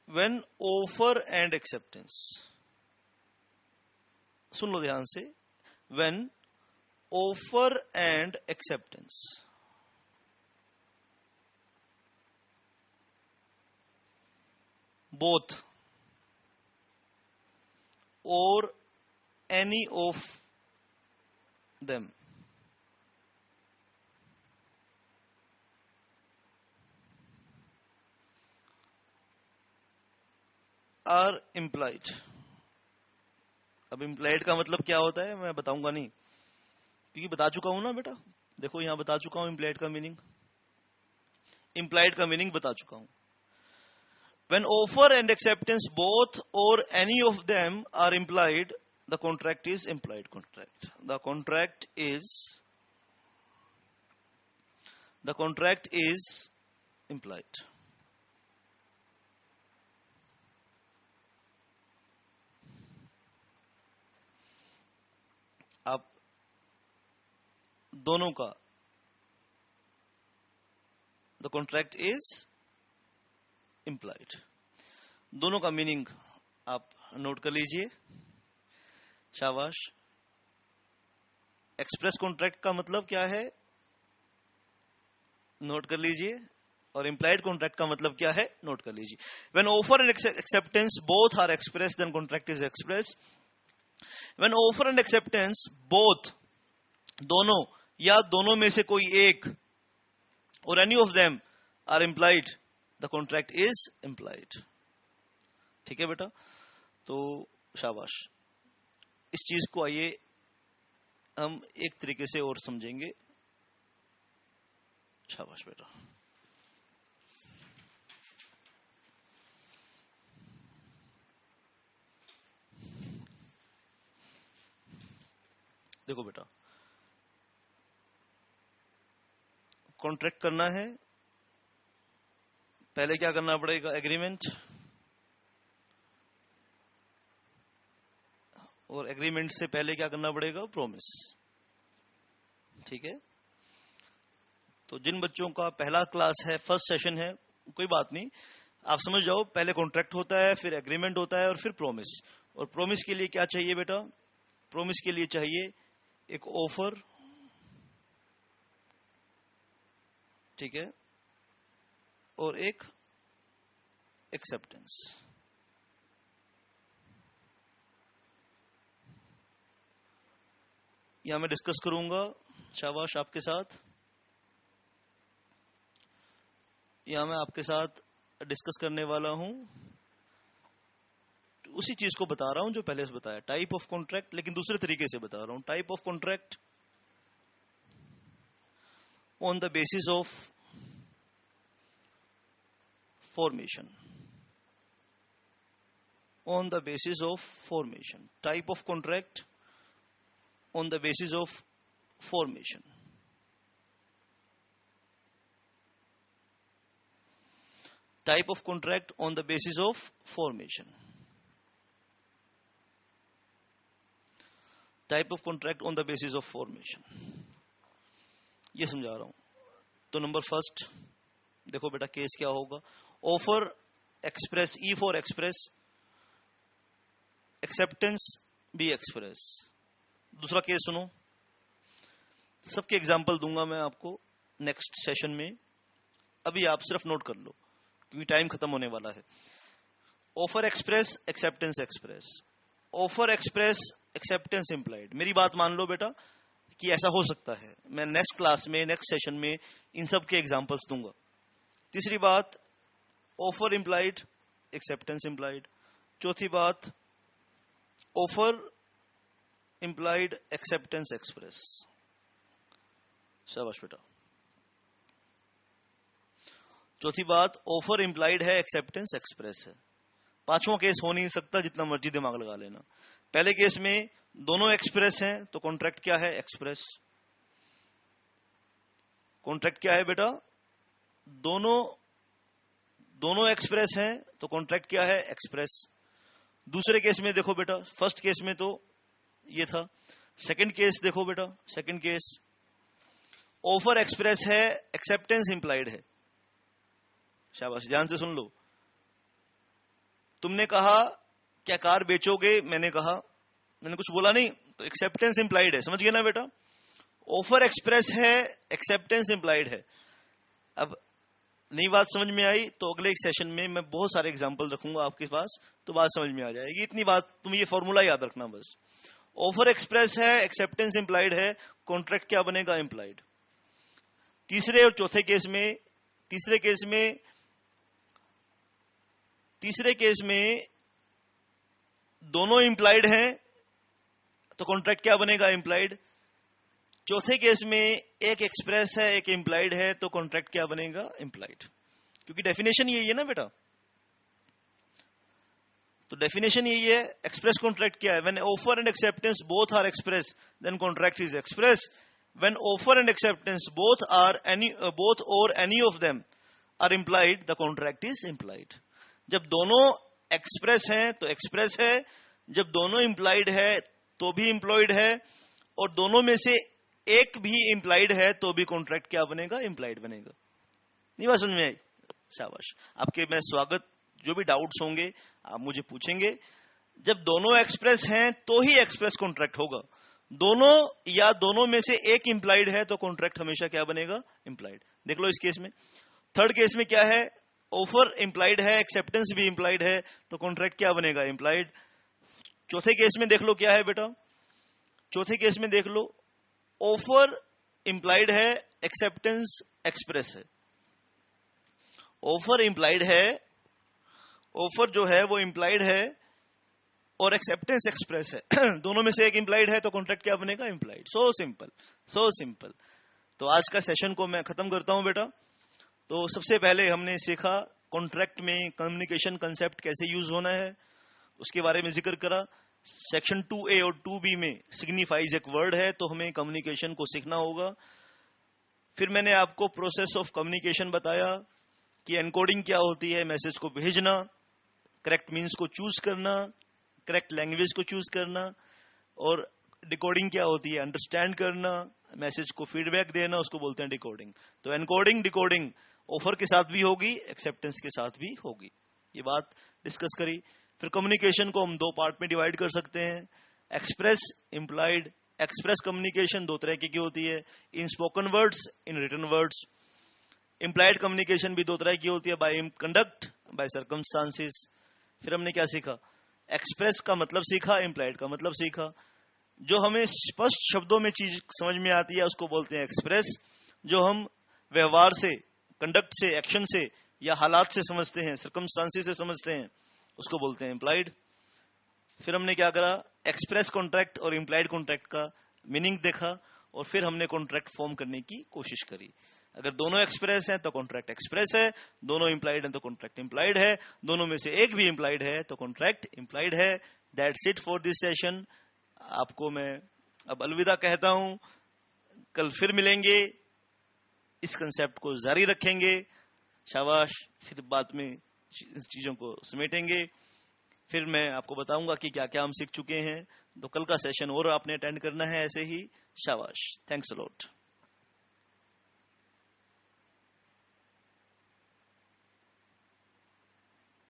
व्हेन ऑफर एंड एक्सेप्टेंस, सुन लो ध्यान से, when offer and acceptance both or any of them are implied. अब इंप्लाइड का मतलब क्या होता है मैं बताऊंगा नहीं, क्योंकि बता चुका हूं ना बेटा। देखो यहां बता चुका हूं इंप्लाइड का मीनिंग, इंप्लाइड का मीनिंग बता चुका हूं। When offer and acceptance both or any of them are implied, the contract is implied contract. The contract is implied. आप दोनों का, द कॉन्ट्रैक्ट इज इंप्लाइड, दोनों का मीनिंग आप नोट कर लीजिए, शाबाश। एक्सप्रेस कॉन्ट्रैक्ट का मतलब क्या है, नोट कर लीजिए। और इंप्लाइड कॉन्ट्रैक्ट का मतलब क्या है, नोट कर लीजिए। When offer and acceptance both are express then contract is express. When offer and acceptance both, दोनों या दोनों में से कोई एक, और any of them are implied, the contract is implied. ठीक है बेटा, तो शाबाश। इस चीज को आइए हम एक तरीके से और समझेंगे। शाबाश बेटा। देखो बेटा, कॉन्ट्रैक्ट करना है, पहले क्या करना पड़ेगा, एग्रीमेंट, और एग्रीमेंट से पहले क्या करना पड़ेगा, प्रॉमिस। ठीक है, तो जिन बच्चों का पहला क्लास है, फर्स्ट सेशन है, कोई बात नहीं, आप समझ जाओ, पहले कॉन्ट्रैक्ट होता है, फिर एग्रीमेंट होता है, और फिर प्रॉमिस। और प्रॉमिस के लिए क्या चाहिए बेटा, प्रॉमिस के लिए चाहिए एक ऑफर, ठीक है, और एक एक्सेप्टेंस। यहां मैं डिस्कस करूंगा, शाबाश, आपके साथ। यहां मैं आपके साथ डिस्कस करने वाला हूं, उसी चीज को बता रहा हूं जो पहले से बताया, टाइप ऑफ कॉन्ट्रैक्ट, लेकिन दूसरे तरीके से बता रहा हूं। Type of contract on the basis of formation, on the basis of formation. Type of contract on the basis of formation. Type of contract on the basis of formation. Type of contract on the basis of formation. ये समझा रहा हूं। तो number first देखो बेटा, case क्या होगा, offer express, E for express, acceptance be express. दूसरा केस सुनो, सबके एग्जांपल दूंगा मैं आपको नेक्स्ट सेशन में, अभी आप सिर्फ नोट कर लो क्योंकि टाइम खत्म होने वाला है। Offer express, acceptance express, offer express, acceptance implied. मेरी बात मान लो बेटा कि ऐसा हो सकता है, मैं नेक्स्ट क्लास में, नेक्स्ट सेशन में इन सब के एग्जांपल्स दूंगा। तीसरी बात, ऑफर इंप्लाइड, एक्सेप्टेंस इंप्लाइड। चौथी बात, ऑफर इंप्लाइड, एक्सेप्टेंस एक्सप्रेस। शाबाश बेटा। चौथी बात, ऑफर इंप्लाइड है, एक्सेप्टेंस एक्सप्रेस है। पांचवा केस हो नहीं सकता, जितना मर्जी दिमाग लगा लेना। पहले केस में दोनों एक्सप्रेस हैं तो कॉन्ट्रैक्ट क्या है, एक्सप्रेस। कॉन्ट्रैक्ट क्या है बेटा, दोनों एक्सप्रेस हैं तो कॉन्ट्रैक्ट क्या है, एक्सप्रेस। दूसरे केस में देखो बेटा, फर्स्ट केस में तो ये था, सेकंड केस देखो बेटा, सेकंड केस ऑफर एक्सप्रेस है, एक्सेप्टेंस इंप्लाइड है। शाबाश, ध्यान से सुन लो। तुमने कहा क्या कार बेचोगे, मैंने कहा, मैंने कुछ बोला नहीं, तो एक्सेप्टेंस इंप्लाइड है, समझ गए ना बेटा। ऑफर एक्सप्रेस है, एक्सेप्टेंस इंप्लाइड है। अब नई बात समझ में आई तो अगले एक सेशन में मैं बहुत सारे एग्जांपल रखूंगा आपके पास, तो बात समझ में आ जाएगी। इतनी बात, तुम ये फॉर्मूला याद रखना बस। ऑफर एक्सप्रेस है, एक्सेप्टेंस इंप्लाइड है, कॉन्ट्रैक्ट क्या बनेगा, इंप्लाइड। तीसरे और चौथे केस में, तीसरे केस में दोनों इंप्लाइड हैं तो कॉन्ट्रैक्ट क्या बनेगा, इंप्लाइड। चौथे केस में एक एक्सप्रेस है, एक इंप्लाइड है, तो कॉन्ट्रैक्ट क्या बनेगा, इंप्लाइड। क्योंकि डेफिनेशन यही है ना बेटा, तो डेफिनेशन यही है। एक्सप्रेस कॉन्ट्रैक्ट क्या है, when offer and acceptance both are express then contract is express. When offer and acceptance both or any of them are implied, the contract is implied. जब दोनों एक्सप्रेस हैं तो एक्सप्रेस है, जब दोनों इंप्लाइड है तो भी इंप्लॉयड है, और दोनों में से एक भी इंप्लाइड है तो भी कॉन्ट्रैक्ट क्या बनेगा, इंप्लाइड बनेगा। नहीं बात समझ में आई? शाबाश, आपके मैं स्वागत। जो भी डाउट्स होंगे आप मुझे पूछेंगे, जब दोनों एक्सप्रेस हैं तो ही एक्सप्रेस कॉन्ट्रैक्ट होगा। दोनों या दोनों में से एक इंप्लाइड है तो कॉन्ट्रैक्ट हमेशा क्या बनेगा? इंप्लाइड। देख लो इस केस में। थर्ड केस में क्या है? ऑफर इंप्लाइड है, एक्सेप्टेंस भी इंप्लाइड है, तो कॉन्ट्रैक्ट क्या बनेगा? इंप्लाइड। चौथे केस में देख लो क्या है बेटा? चौथे केस में देख लो, ऑफर इंप्लाइड है, एक्सेप्टेंस एक्सप्रेस है। ऑफर इंप्लाइड है, ऑफर जो है वो इंप्लाइड है और एक्सेप्टेंस एक्सप्रेस है। दोनों में से एक इंप्लाइड है तो कॉन्ट्रैक्ट क्या बनेगा? Implied. So simple, so simple. तो आज का सेशन को मैं खत्म करता हूं बेटा। तो सबसे पहले हमने सीखा कॉन्ट्रैक्ट में कम्युनिकेशन कंसेप्ट कैसे यूज होना है, उसके बारे में जिक्र करा। सेक्शन 2A और 2B में सिग्निफाइज एक वर्ड है, तो हमें कम्युनिकेशन को सीखना होगा। फिर मैंने आपको प्रोसेस ऑफ कम्युनिकेशन बताया कि एनकोडिंग क्या होती है, मैसेज को भेजना, करेक्ट मीन्स को चूज करना, करेक्ट लैंग्वेज को चूज करना, और डिकोडिंग क्या होती है, अंडरस्टैंड करना, मैसेज को फीडबैक देना, उसको बोलते हैं डिकोडिंग। तो एनकोडिंग डिकोडिंग ऑफर के साथ भी होगी, एक्सेप्टेंस के साथ भी होगी, ये बात डिस्कस करी। फिर कम्युनिकेशन को हम दो पार्ट में डिवाइड कर सकते हैं, एक्सप्रेस, इंप्लाइड। एक्सप्रेस कम्युनिकेशन दो तरह की होती है, in spoken words, in written words. Implied communication भी दो तरह की होती है, बाय कंडक्ट, बाय सर्कमस्टांसेस। फिर हमने क्या सीखा? एक्सप्रेस का मतलब सीखा, इंप्लाइड का मतलब सीखा। जो हमें स्पष्ट शब्दों में चीज समझ में आती है उसको बोलते हैं एक्सप्रेस। जो हम व्यवहार से, कंडक्ट से, एक्शन से या हालात से समझते हैं, सर्कमस्टांसेस से समझते हैं, उसको बोलते हैं इंप्लाइड। फिर हमने क्या करा? एक्सप्रेस कॉन्ट्रैक्ट और इंप्लाइड कॉन्ट्रैक्ट का मीनिंग देखा, और फिर हमने कॉन्ट्रैक्ट फॉर्म करने की कोशिश करी। अगर दोनों एक्सप्रेस हैं तो कॉन्ट्रैक्ट एक्सप्रेस है, दोनों इंप्लाइड हैं तो कॉन्ट्रैक्ट इंप्लाइड है, दोनों में से एक भी इंप्लाइड है तो कॉन्ट्रैक्ट इंप्लाइड है। That's it for this session. आपको मैं अब अलविदा कहता हूं, कल फिर मिलेंगे, इस कंसेप्ट को जारी रखेंगे। शाबाश। फिर बाद में चीजों को समेटेंगे। फिर मैं आपको बताऊंगा कि क्या क्या हम सीख चुके हैं। तो कल का सेशन और आपने अटेंड करना है ऐसे ही। शाबाश। Thanks a lot.